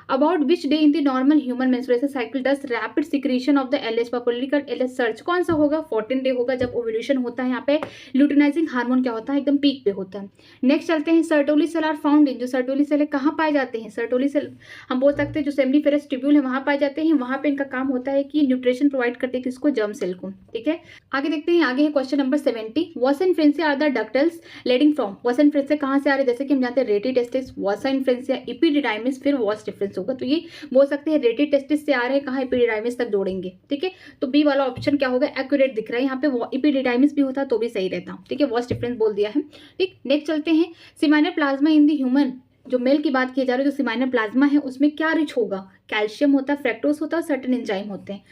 About which day in the normal human menstruation cycle does rapid secretion of the LH popularly कर LH सर्च, कौन सा होगा, 14 डे होगा जब ओव्यूलेशन होता है। यहाँ पे ल्यूटिनाइजिंग हार्मोन क्या होता है, एकदम पीक पे होता है। नेक्स्ट चलते हैं। Sertoli cell are found in, जो सर्टोली सेल कहाँ पाए जाते हैं, सर्टोली सेल हम बोल सकते हैं जो सेमिनिफेरस ट्यूब्यूल है वहाँ पाए जाते हैं। वहाँ पे इनका काम होता है कि न्यूट्रिशन प्रोवाइड करते हैं किसको, जर्म सेल को। ठीक है, आगे देखते हैं। आगे है question number 70। Vasa efferentia are the ductules leading from, vasa efferentia कहाँ से आ रहे हैं, जैसे कि हम जानते हैं रेटी टेस्टिस, वसा इन्फ्लुएंजा, एपिडिडाइमिस, फिर वॉस डिफरेंस होगा। तो ये बोल सकते हैं रेटी टेस्टिस से आ रहे हैं, कहाँ, एपिडिडाइमिस तक जोड़ेंगे। ठीक है, तो बी वाला ऑप्शन क्या होगा, एक्यूरेट दिख रहा है। यहाँ पे एपिडिडाइमिस भी होता तो भी सही रहता। ठीक है, वॉस डिफरेंस बोल दिया है। ठीक, नेक्स्ट चलते हैं। Seminal plasma in the human, जो मेल की बात की जा रही है, जो सिमाइनल प्लाज्मा है उसमें क्या रिच होगा, कैल्शियम होता है, फ्रैक्टोज होता है, सर्टेन एंजाइम होते हैं।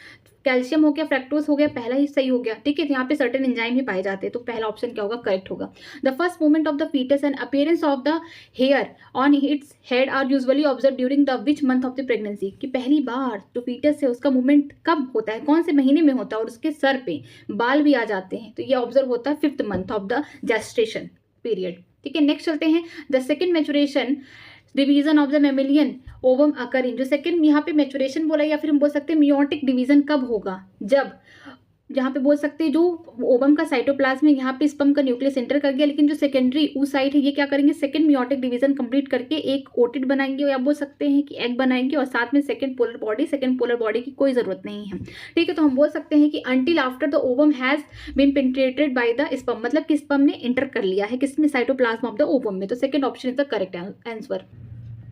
कैल्शियम हो गया, फ्रैक्टोज हो गया, पहला ही सही हो गया। ठीक है, यहाँ पे सर्टेन एंजाइम ही पाए जाते हैं, तो पहला ऑप्शन क्या होगा, करेक्ट होगा। The first movement of the fetus and appearance of the hair on its head are usually observe during the which month of the pregnancy, कि पहली बार जो फीटस है उसका मूवमेंट कब होता है, कौन से महीने में होता है, और उसके सर पे बाल भी आ जाते हैं, तो ये ऑब्जर्व होता है 5th month of the gestation period. ठीक है, नेक्स्ट चलते हैं। The second maturation division of the mammalian ovum occur in, जो सेकंड यहाँ पे मैचुरेशन बोला या फिर हम बोल सकते हैं मियोटिक डिवीजन कब होगा, जब यहाँ पे बोल सकते हैं जो ओवम का साइटोप्लाज्म है यहाँ पे स्पर्म का न्यूक्लियस एंटर कर गया, लेकिन जो सेकेंडरी उस साइड है ये क्या करेंगे, सेकंड मियोटिक डिवीजन कंप्लीट करके एक ओटिड बनाएंगे, या बोल सकते हैं कि एग बनाएंगे, और साथ में सेकंड पोलर बॉडी की कोई जरूरत नहीं है। ठीक है, तो हम बोल सकते हैं कि until after the ovum has been penetrated by the sperm, मतलब कि स्पर्म ने एंटर कर लिया है किसमें, साइटोप्लाज्म ऑफ द ओवम में। तो second option is the correct answer.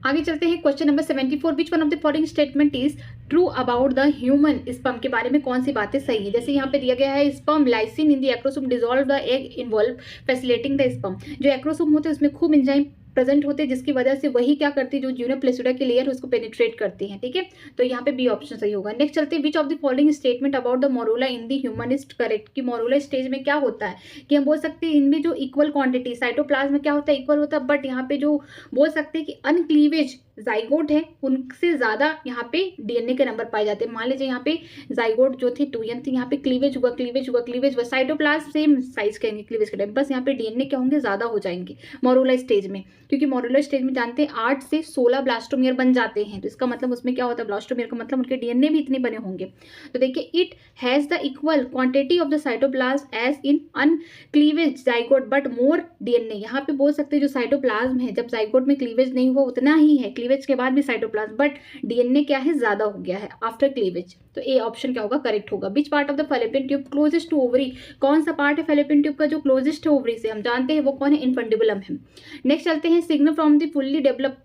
आगे चलते हैं। Question number 74। Which one of the following statement is true about the human sperm, के बारे में कौन सी बातें सही है। जैसे यहाँ पे दिया गया है sperm lysine in the acrosome dissolve the egg involve facilitating the sperm, जो एक्रोसोम होते हैं उसमें खूब एंजाइम प्रेजेंट होते हैं, जिसकी वजह से वही क्या करती है, जो जूनो प्लेसिडा की लेयर है उसको पेनिट्रेट करती है। ठीक है, तो यहाँ पे बी ऑप्शन सही होगा। नेक्स्ट चलते हैं। Which of the following statement about the morula in the human is correct, कि मोरूला स्टेज में क्या होता है, कि हम बोल सकते हैं इनमें जो इक्वल क्वांटिटी साइटोप्लाज्म में क्या होता है, इक्वल होता है, बट यहाँ पे जो बोल सकते हैं कि अनक्लीवेज जाइगोट है उनसे ज्यादा यहाँ पे डीएनए के नंबर पाए जाते हैं। मान लीजिए यहाँ पे जाइगोट जो थे 2n थी, यहाँ पे क्लीवेज हुआ, साइटोप्लाज्म सेम साइज के क्लीवेज के टाइम, बस यहाँ पे डीएनए क्या होंगे, ज्यादा हो जाएंगे मोरूला स्टेज में, क्योंकि मोरूला स्टेज में जानते हैं 8 से 16 ब्लास्टोमियर बन जाते हैं। तो इसका मतलब उसमें क्या होता है, ब्लास्टोमियर का मतलब उनके डीएनए भी इतने बने होंगे। तो देखिए, it has the equal quantity of the cytoplasm as in uncleaved zygote but more DNA. यहाँ पे बोल सकते हैं जो साइटोप्लाज्म है, जब जाइगोट में क्लीवेज नहीं हुआ उतना ही है, क्लीवेज के बाद भी साइटोप्लाज्म, बट डीएनए क्या है, ज्यादा हो गया है आफ्टर क्लीवेज। तो तो ए ऑप्शन क्या होगा, करेक्ट होगा। Which part of the fallopian tube closest to ovary, कौन सा पार्ट है फैलोपियन ट्यूब का जो क्लोजेस्ट है ओवरी से, हम जानते हैं वो कौन है, इनफंडिबुलम है। नेक्स्ट चलते हैं, signal from the fully develop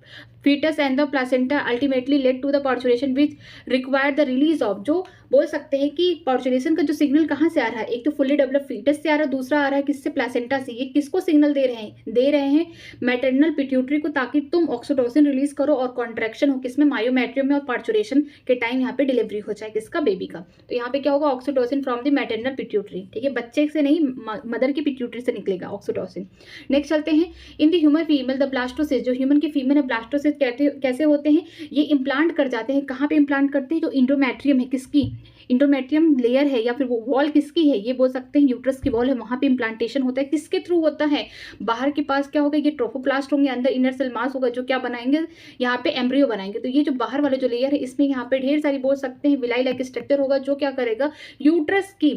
fetus and the placenta ultimately led to the parturition which required the release of, जो बोल सकते हैं कि पार्चुरेशन का जो सिग्नल कहाँ से आ रहा है, एक तो फुल्ली डेवलप फीटस से आ रहा है, दूसरा आ रहा है किससे, प्लासेंटा से। ये किसको सिग्नल दे रहे हैं मैटरनल पिट्यूटरी को, ताकि तुम ऑक्सीटोसिन रिलीज करो और कॉन्ट्रैक्शन हो किसमें, मायोमेट्रियम में, और पार्चुरेशन के टाइम यहाँ पे डिलीवरी हो जाए किसका, बेबी का। तो यहाँ पे क्या होगा, oxytocin from the maternal pituitary, ठीक है, बच्चे से नहीं मदर की पिट्यूटरी से निकलेगा ऑक्सीटोसिन। नेक्स्ट चलते हैं, in the human female the blastocyst, जो ह्यूमन की फीमेल है ब्लास्टोसिस कैसे होते हैं, ये इम्प्लांट कर जाते हैं, कहाँ पे इम्प्लांट करते हैं, जो इंडोमेट्रियम है किसकी, इंडोमेट्रियम लेयर है या फिर वो वॉल किसकी है, ये बोल सकते हैं यूट्रस की वॉल है, वहाँ पे इम्प्लांटेशन होता है, किसके थ्रू होता है, बाहर के पास क्या होगा, ये ट्रोफोप्लास्ट होंगे, अंदर इनर सेल मास होगा जो क्या बनाएंगे, यहाँ पे एम्ब्रियो बनाएंगे। तो ये जो बाहर वाले जो लेयर है इसमें यहाँ पे ढेर सारी बोल सकते हैं विलाई लाइक स्ट्रक्चर होगा जो क्या करेगा, यूट्रस की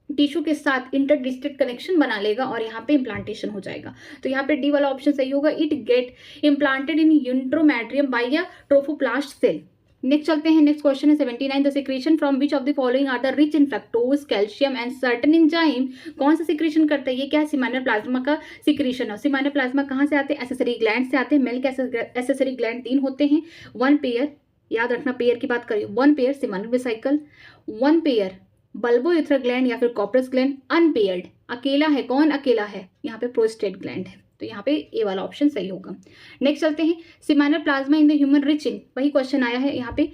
टिश्यू के साथ इंटर डिस्ट्रिक्ट कनेक्शन बना लेगा और यहाँ पे इम्प्लांटेशन हो जाएगा। तो यहाँ पे डी वाला ऑप्शन सही होगा, it get implanted in endometrium by a trophoblast cell. Next चलते हैं, नेक्स्ट क्वेश्चन है 79, the secretion from which of the following are the rich in fructose, calcium and certain enzyme, कौन सा सिक्रीशन करता है, ये क्या है, सीमानल प्लाज्मा का सिक्रीशन है। सीमानल प्लाज्मा कहाँ से आते हैं, एसेसरी ग्लैंड से आते हैं। मेल के एसेसरी ग्लैंड 3 होते हैं, 1 पेयर, याद रखना पेयर की बात करिए, 1 पेयर सीमानल वेसिकल, 1 पेयर बल्बोयूथर ग्लैंड या फिर कॉर्पस ग्लैंड, अनपेयर्ड अकेला है, कौन अकेला है, यहाँ पे प्रोस्टेट ग्लैंड है। तो यहाँ पे ए वाला ऑप्शन सही होगा। नेक्स्ट चलते हैं, seminal plasma in the human rich in, वही क्वेश्चन आया है यहाँ पे,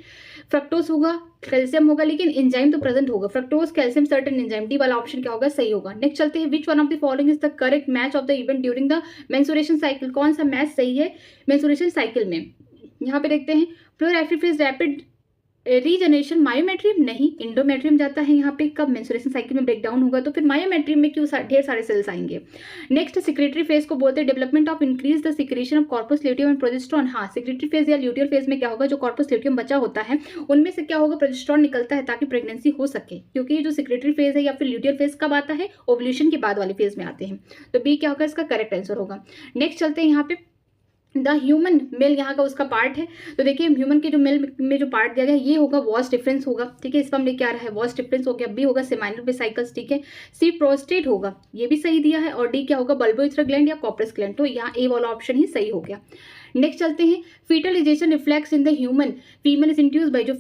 फ्रक्टोज होगा, कैल्शियम होगा, लेकिन एंजाइम तो प्रेजेंट होगा, fructose calcium certain enzyme, D वाला ऑप्शन क्या होगा, सही होगा। नेक्स्ट चलते हैं, which one of the following is the correct match of the event during the menstruation cycle, कौन सा मैच सही है मेंस्ट्रुएशन साइकिल में। यहाँ पे देखते हैं, प्लोराइफिस रैपिड रीजनरेशन, मायोमेट्रियम नहीं, इंडोमेट्रियम जाता है यहाँ पे, कब मेंस्ट्रुएशन साइकिल में ब्रेकडाउन होगा, तो फिर मायोमेट्रियम में क्यों ढेर सारे सेल्स आएंगे। नेक्स्ट सिक्रेटरी फेज को बोलते हैं development of increase the secretion of corpus luteum and progesterone. हाँ, सिक्रेटरी फेज या ल्यूटियल फेज में क्या होगा, जो कॉर्पस ल्यूटियम बचा होता है उनमें से क्या होगा, प्रोजेस्टेरॉन निकलता है ताकि प्रेगनेंसी हो सके, क्योंकि ये जो सिक्रेटरी फेज है या फिर ल्यूटियल फेज कब आता है, ओवुलेशन के बाद वाले फेज में आते हैं। तो बी क्या होगा, इसका करेक्ट आंसर होगा। नेक्स्ट चलते हैं, यहाँ पे द ह्यूमन मेल यहाँ का उसका पार्ट है। तो देखिए ह्यूमन के जो मेल में जो पार्ट दिया गया है ये होगा वॉस डिफरेंस होगा, ठीक है, इसका हम लेके आ रहा है वॉस डिफरेंस हो गया। बी होगा सेमाइनल वेसिकल्स, ठीक है। सी प्रोस्टेट होगा, ये भी सही दिया है। और डी क्या होगा, बल्बोयूथर ग्लैंड या कॉर्पस ग्लैंड। तो यहाँ ए वाला ऑप्शन ही सही हो गया। नेक्स्ट चलते हैं, fetal ejection reflex in the human female is induced by, जो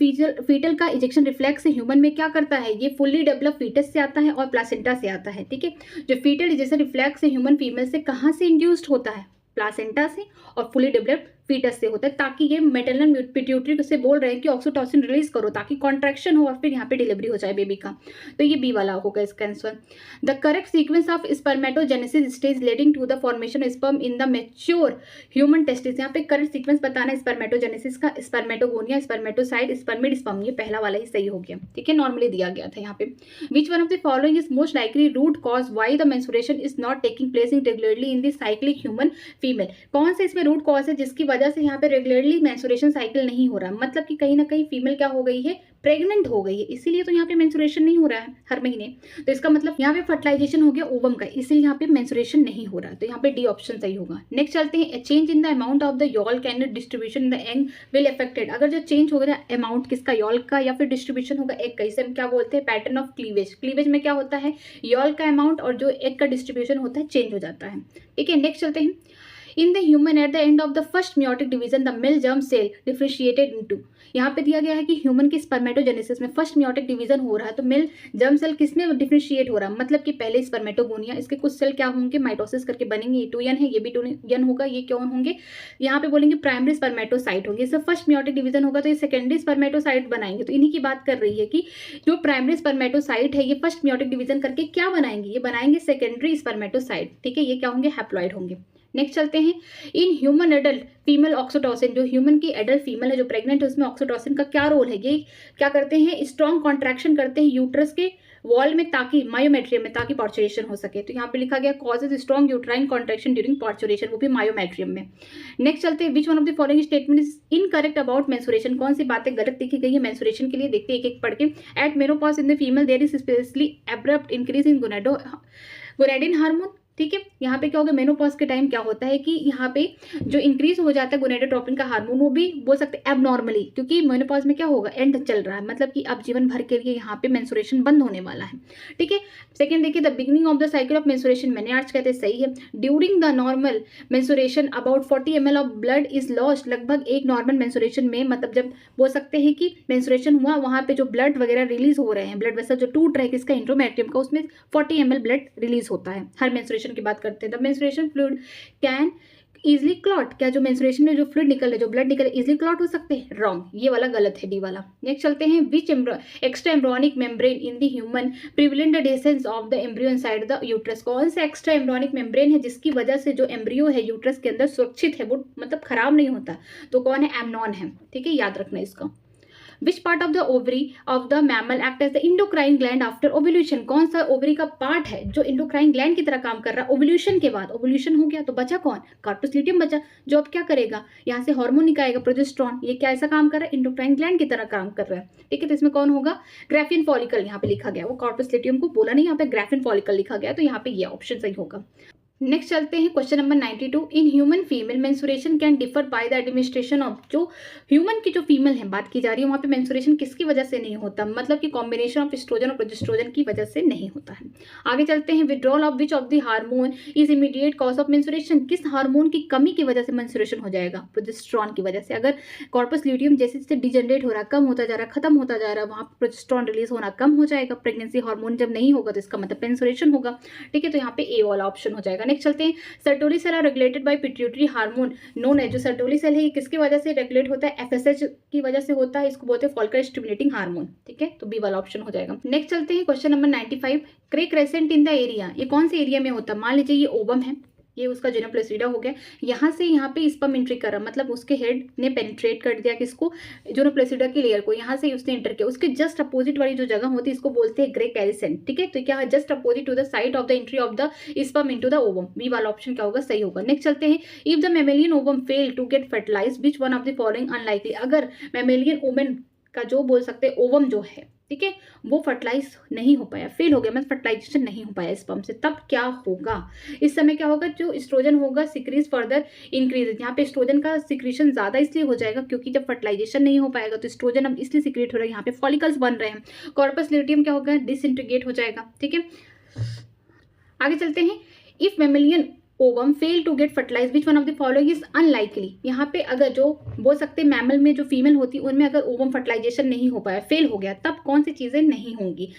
फीटल का इजेक्शन रिफ्लेक्स है ह्यूमन में क्या करता है, ये फुल्ली डेवलप फीटस से आता है और प्लासेंटा से आता है, ठीक है। जो फीटल इजेक्शन रिफ्लेक्स है ह्यूमन फीमेल से कहाँ से इंड्यूस्ड होता है, प्लासेंटा से और फुली डेवलप्ड फीटस से होता है, ताकि ये मैटरनल पिट्यूटरी से बोल रहे हैं कि ऑक्सीटोसिन रिलीज करो ताकि कॉन्ट्रैक्शन हो और फिर यहाँ पे डिलीवरी हो जाए बेबी का। तो ये बी वाला होगा इसका answer. The correct sequence of spermatogenesis stage leading to the formation of sperm in the mature human testis. यहाँ पे करेक्ट सीक्वेंस बताना है स्पर्मेटोजेनेसिस का, स्पर्मेटोगोनिया, स्पर्मेटोसाइट, स्पर्मिड, स्पर्म, ये पहला वाला ही सही हो गया, ठीक है, नॉर्मली दिया गया था यहाँ पे। Which one of the following is most likely root cause why the menstruation is not taking place in regularly in the cyclic human female. कौन सा इसमें रूट कॉज है जिसकी वजह से यहाँ पे रेगुलरली मेंस्ट्रुएशन साइकिल नहीं हो रहा, मतलब कि कहीं ना कहीं फीमेल क्या हो गई है, प्रेग्नेंट हो गई है, इसीलिए तो यहाँ पे मेंस्ट्रुएशन नहीं हो रहा है हर महीने। तो इसका मतलब यहाँ पे फर्टिलाइजेशन हो गया ओवम का, इसलिए यहाँ पे मेंस्ट्रुएशन नहीं हो रहा है। तो यहाँ पे डी ऑप्शन सही होगा। नेक्स्ट चलते हैं, change in the amount of the yolk and distribution in the egg will affected. अगर जो चेंज हो गया अमाउंट किसका, यॉल्क का या फिर डिस्ट्रीब्यूशन होगा एग का, इसे हम क्या बोलते हैं, पैटर्न ऑफ क्लीवेज। क्लीवेज में क्या होता है, यॉल्क का अमाउंट और जो एग का डिस्ट्रीब्यूशन होता है चेंज हो जाता है, ठीक है। नेक्स्ट चलते हैं, in the human at the end of the first meiotic division the male germ cell differentiated into. यहाँ पे दिया गया है कि ह्यूमन की स्पर्मेटोजेनेसिस में फर्स्ट मियोटिक डिवीजन हो रहा है, तो मेल जर्म सेल किसमें डिफरेंशिएट हो रहा है, मतलब कि पहले स्पर्मेटोगोनिया, इसके कुछ सेल क्या होंगे, माइटोसिस करके बनेंगे, ये 2n है, ये भी 2n होगा, ये कौन होंगे, यहाँ पे बोलेंगे प्राइमरी स्पर्मेटोसाइट होंगे। इससे फर्स्ट मियोटिक डिवीजन होगा तो ये सेकेंडरी स्पर्मेटोसाइट बनाएंगे। तो इन्हीं की बात कर रही है कि जो प्राइमरी स्पर्मेटोसाइट है ये फर्स्ट मियोटिक डिवीजन करके क्या बनाएंगे, ये बनाएंगे सेकेंडरी स्पर्मेटोसाइट, ठीक है, ये क्या होंगे, हैप्लॉइड होंगे। नेक्स्ट चलते हैं, in human adult female oxytocin, जो ह्यूमन की एडल्ट फीमेल है जो प्रेग्नेंट है उसमें ऑक्सीटोसिन का क्या रोल है, ये क्या करते हैं, स्ट्रॉन्ग कॉन्ट्रैक्शन करते हैं यूट्रस के वॉल में ताकि मायोमेट्रियम में, ताकि पार्चुरेशन हो सके। तो यहाँ पे लिखा गया causes strong uterine contraction during parturition, वो भी मायोमेट्रियम में। नेक्स्ट चलते हैं, which one of the following statement is incorrect about menstruation. कौन सी बातें गलत लिखी गई है मेंस्ट्रुएशन के लिए, देखते हैं एक एक पढ़ के। At menopause in the female there is specially abrupt increase in gonadotropin hormone, ठीक है। यहाँ पे क्या होगा, मेनोपॉज के टाइम क्या होता है कि यहाँ पे जो इंक्रीज हो जाता है गोनेडोट्रोपिन का हार्मोन, वो भी बोल सकते हैं एबनॉर्मली, क्योंकि मेनोपॉज में क्या होगा, एंड चल रहा है, मतलब कि अब जीवन भर के लिए यहाँ पे मेंस्ट्रुएशन बंद होने वाला है। ठीक है। सेकंड देखिए, the beginning of the cycle of menstruation, मैंने आज कहते हैं सही है। During the normal menstruation about 40 ml of blood is lost, लगभग एक नॉर्मल मेंस्ट्रुएशन में, मतलब जब बोल सकते हैं कि मेंस्ट्रुएशन हुआ, वहाँ पे जो ब्लड वगैरह रिलीज हो रहे हैं, ब्लड वेसल जो टूट रहा है किसका, इंट्रोमेट्रियम का, उसमें 40 ml ब्लड रिलीज होता है हर मेंस्ट्रुएशन की बात करते हैं। The menstruation fluid can easily clot, क्या जो मेंस्ट्रुएशन में जो फ्लूइड निकल रहा है, जो ब्लड निकल रहा है, इजिली क्लॉट हो सकते हैं, रॉन्ग, ये वाला गलत है, डी वाला। नेक्स्ट चलते हैं, which extra embryonic membrane in the human prevent the desiccation of the embryo inside the uterus, कौन सा एक्स्ट्रा एम्ब्रियोनिक मेम्ब्रेन है जिसकी वजह से जो एम्ब्रियो है यूट्रस के अंदर सुरक्षित है, वो मतलब खराब नहीं होता, तो कौन है, एमनॉन है। ठीक है, याद रखना इसका। Which part of the ovary of the mammal act as the endocrine gland after ovulation, कौन सा ओवरी का पार्ट है जो endocrine gland की तरह काम कर रहा है ओवुलेशन के बाद। ओवुलेशन हो गया तो बचा कौन, कार्पस ल्यूटियम बचा, जो अब क्या करेगा, यहाँ से हार्मोन निकालेगा प्रोजेस्टेरोन, ये क्या ऐसा काम कर रहा है, endocrine gland की तरह काम कर रहा है। ठीक है, तो इसमें कौन होगा, ग्राफियन फॉलिकल यहाँ पे लिखा गया, वो कार्पस ल्यूटियम को बोला नहीं, यहाँ पे ग्राफियन फॉलिकल लिखा गया, तो यहाँ पे ये ऑप्शन सही होगा। नेक्स्ट चलते हैं question number 92, in human female menstruation can differ by the administration of, जो ह्यूमन की जो फीमेल है बात की जा रही है, वहाँ पे मेंस्ट्रुएशन किसकी वजह से नहीं होता, मतलब कि कॉम्बिनेशन ऑफ एस्ट्रोजन और प्रोजेस्टेरोन की वजह से नहीं होता है। आगे चलते हैं, withdrawal of which of the hormone is immediate cause of menstruation, किस हार्मोन की कमी की वजह से मेंस्ट्रुएशन हो जाएगा, प्रोजेस्टेरोन की वजह से। अगर कॉर्पस ल्यूटियम जैसे जैसे डिजेनरेट हो रहा, कम होता जा रहा, खत्म होता जा रहा, वहाँ प्रोजेस्टेरोन रिलीज होना कम हो जाएगा, प्रेगनेंसी हार्मोन जब नहीं होगा तो इसका मतलब मेंस्ट्रुएशन होगा। ठीक है, तो यहाँ पे ए वाला ऑप्शन हो जाएगा। नेक्स्ट चलते हैं, Sertoli cell are regulated by pituitary hormone known है, जो सर्टोली सेल है ये किसकी वजह से रेगुलेट होता है, एफएसएच की वजह से होता है, इसको बोलते हैं फॉलिकल स्टिमुलेटिंग हार्मोन। ठीक है, तो बी वाला ऑप्शन हो जाएगा। नेक्स्ट चलते हैं question number 95, cray crescent in the area, ये कौन से एरिया में होता है, मान लीजिए ये ओवम है, ये उसका जेना प्लेसिडा हो गया, यहाँ से यहाँ पे स्पर्म एंट्री कर रहा, मतलब उसके हेड ने पेनिट्रेट कर दिया किसको, जेना प्लेसिडा की लेयर को, यहाँ से उसने एंटर किया, उसके जस्ट अपोजिट वाली जो जगह होती है इसको बोलते हैं ग्रे कैरिसेंट। ठीक है, तो क्या है, just opposite to the side of the entry of the sperm into the ovum, B वाला ऑप्शन क्या होगा, सही होगा। नेक्स्ट चलते हैं, if the mammalian ovum fail to get fertilize which one of the following unlikely, अगर mammalian ovum का जो बोल सकते हैं ओवम जो है, ठीक है, वो फर्टिलाइज नहीं हो पाया, फेल हो गया, मतलब फर्टिलाइजेशन नहीं हो पाया स्पर्म से, तब क्या होगा, इस समय क्या होगा, जो एस्ट्रोजन होगा सिक्रीज फर्दर इंक्रीज, यहाँ पे एस्ट्रोजन का सिक्रीशन ज्यादा इसलिए हो जाएगा क्योंकि जब फर्टिलाइजेशन नहीं हो पाएगा तो एस्ट्रोजन अब इसलिए सिक्रेट हो रहा है, यहाँ पे फॉलिकल्स बन रहे हैं, कॉर्पस ल्यूटियम क्या होगा, डिसइंटीग्रेट हो जाएगा। ठीक है, आगे चलते हैं, if mammalian ovum fail to get fertilize which one of the following is unlikely, यहाँ पे अगर जो बोल सकते हैं मैमल में जो फीमेल होती है उनमें अगर ओवम फर्टिलाइजेशन नहीं हो पाया, फेल हो गया, तब कौन सी चीजें नहीं होंगी।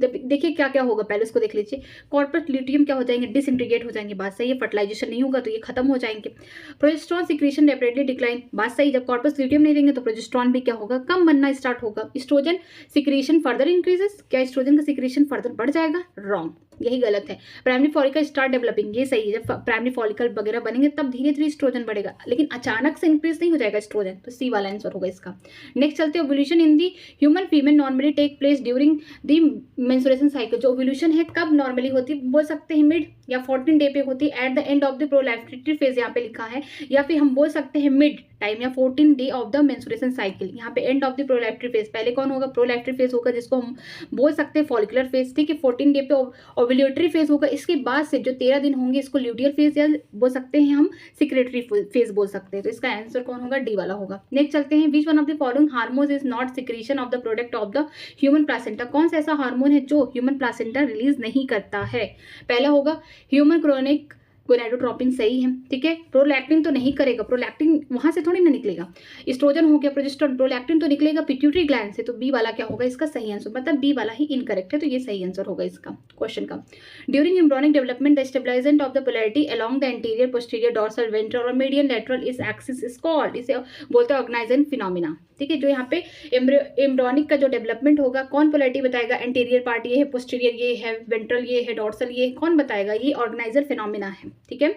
देखिए क्या क्या होगा, पहले उसको देख लीजिए, कॉर्पस ल्यूटियम क्या हो जाएंगे, डिसइंटीग्रेट हो जाएंगे, बात सही है, फर्टिलाइजेशन नहीं होगा तो ये खत्म हो जाएंगे। प्रोजेस्टेरोन सिक्रीशन रैपिडली डिक्लाइन, बात सही, जब कॉर्पस ल्यूटियम नहीं रहेंगे तो प्रोजेस्टेरोन भी क्या होगा, कम बनना स्टार्ट होगा। एस्ट्रोजन सिक्रीशन फर्दर इंक्रीजेस, क्या एस्ट्रोजन का सिक्रीशन फर्दर बढ़ जाएगा, रॉन्ग, यही गलत है। प्राइमरी फॉलिकल स्टार्ट डेवलपिंग, ये सही है, जब प्राइमरी फॉलिकल वगैरह बनेंगे तब धीरे धीरे एस्ट्रोजन बढ़ेगा, लेकिन अचानक से इंक्रीज नहीं हो जाएगा एस्ट्रोजन, तो सी वाला आंसर होगा इसका। नेक्स्ट चलते हैं, ovulation in the human female normally take place during the menstruation cycle, जो ओव्यूलेशन है कब नॉर्मली होती है, बोल सकते हैं मिड या 14 डे पे होती है, at the end of the proliferatory phase यहाँ पे लिखा है, या फिर हम बोल सकते हैं मिड टाइम या 14 day of the menstruation cycle, यहाँ पे and of the proliferatory phase, पहले कौन होगा, प्रोलैक्टेटरी फेज होगा जिसको हम बोल सकते हैं फॉलिकुलर फेज। ठीक है, 14 डे पे ओव्यूलेटरी फेज होगा, इसके बाद से जो 13 दिन होंगे इसको ल्यूटियल फेज या बोल सकते हैं हम सिक्रेटरी फेज बोल सकते हैं, तो इसका आंसर कौन होगा, डी वाला होगा। नेक्स्ट चलते हैं, which one of the following hormone is not secretion of the product of the human placenta, कौन सा ऐसा हार्मोन है जो ह्यूमन प्लासेंटा रिलीज नहीं करता है, पहला होगा ह्यूमन क्रोनिक गोनेडोट्रोपिन, सही है। ठीक है, प्रोलैक्टिन तो नहीं करेगा, प्रोलैक्टिन वहां से थोड़ी ना निकलेगा, एस्ट्रोजन हो गया, प्रोजेस्टेरोन, प्रोलैक्टिन तो निकलेगा पिट्यूटरी ग्लैंड से, तो बी वाला क्या होगा इसका सही आंसर, मतलब बी वाला ही इनकरेक्ट है, तो ये सही आंसर होगा इसका क्वेश्चन का। During embryonic development the stabilisation of the polarity along the anterior posterior dorsal ventral और मीडियन लेटरल इस एक्सिस इज कॉल्ड, इसे बोलते हैं ऑर्गेनाइजेशन फिनोमिना। ठीक है, जो यहाँ पे एम्ब्रियोनिक का जो डेवलपमेंट होगा, कौन पोलैरिटी बताएगा, एंटीरियर पार्ट ये है, पोस्टीरियर ये है, वेंट्रल ये है, डोर्सल ये, कौन बताएगा, ये ऑर्गेनाइजर फिनोमिना है। ठीक है,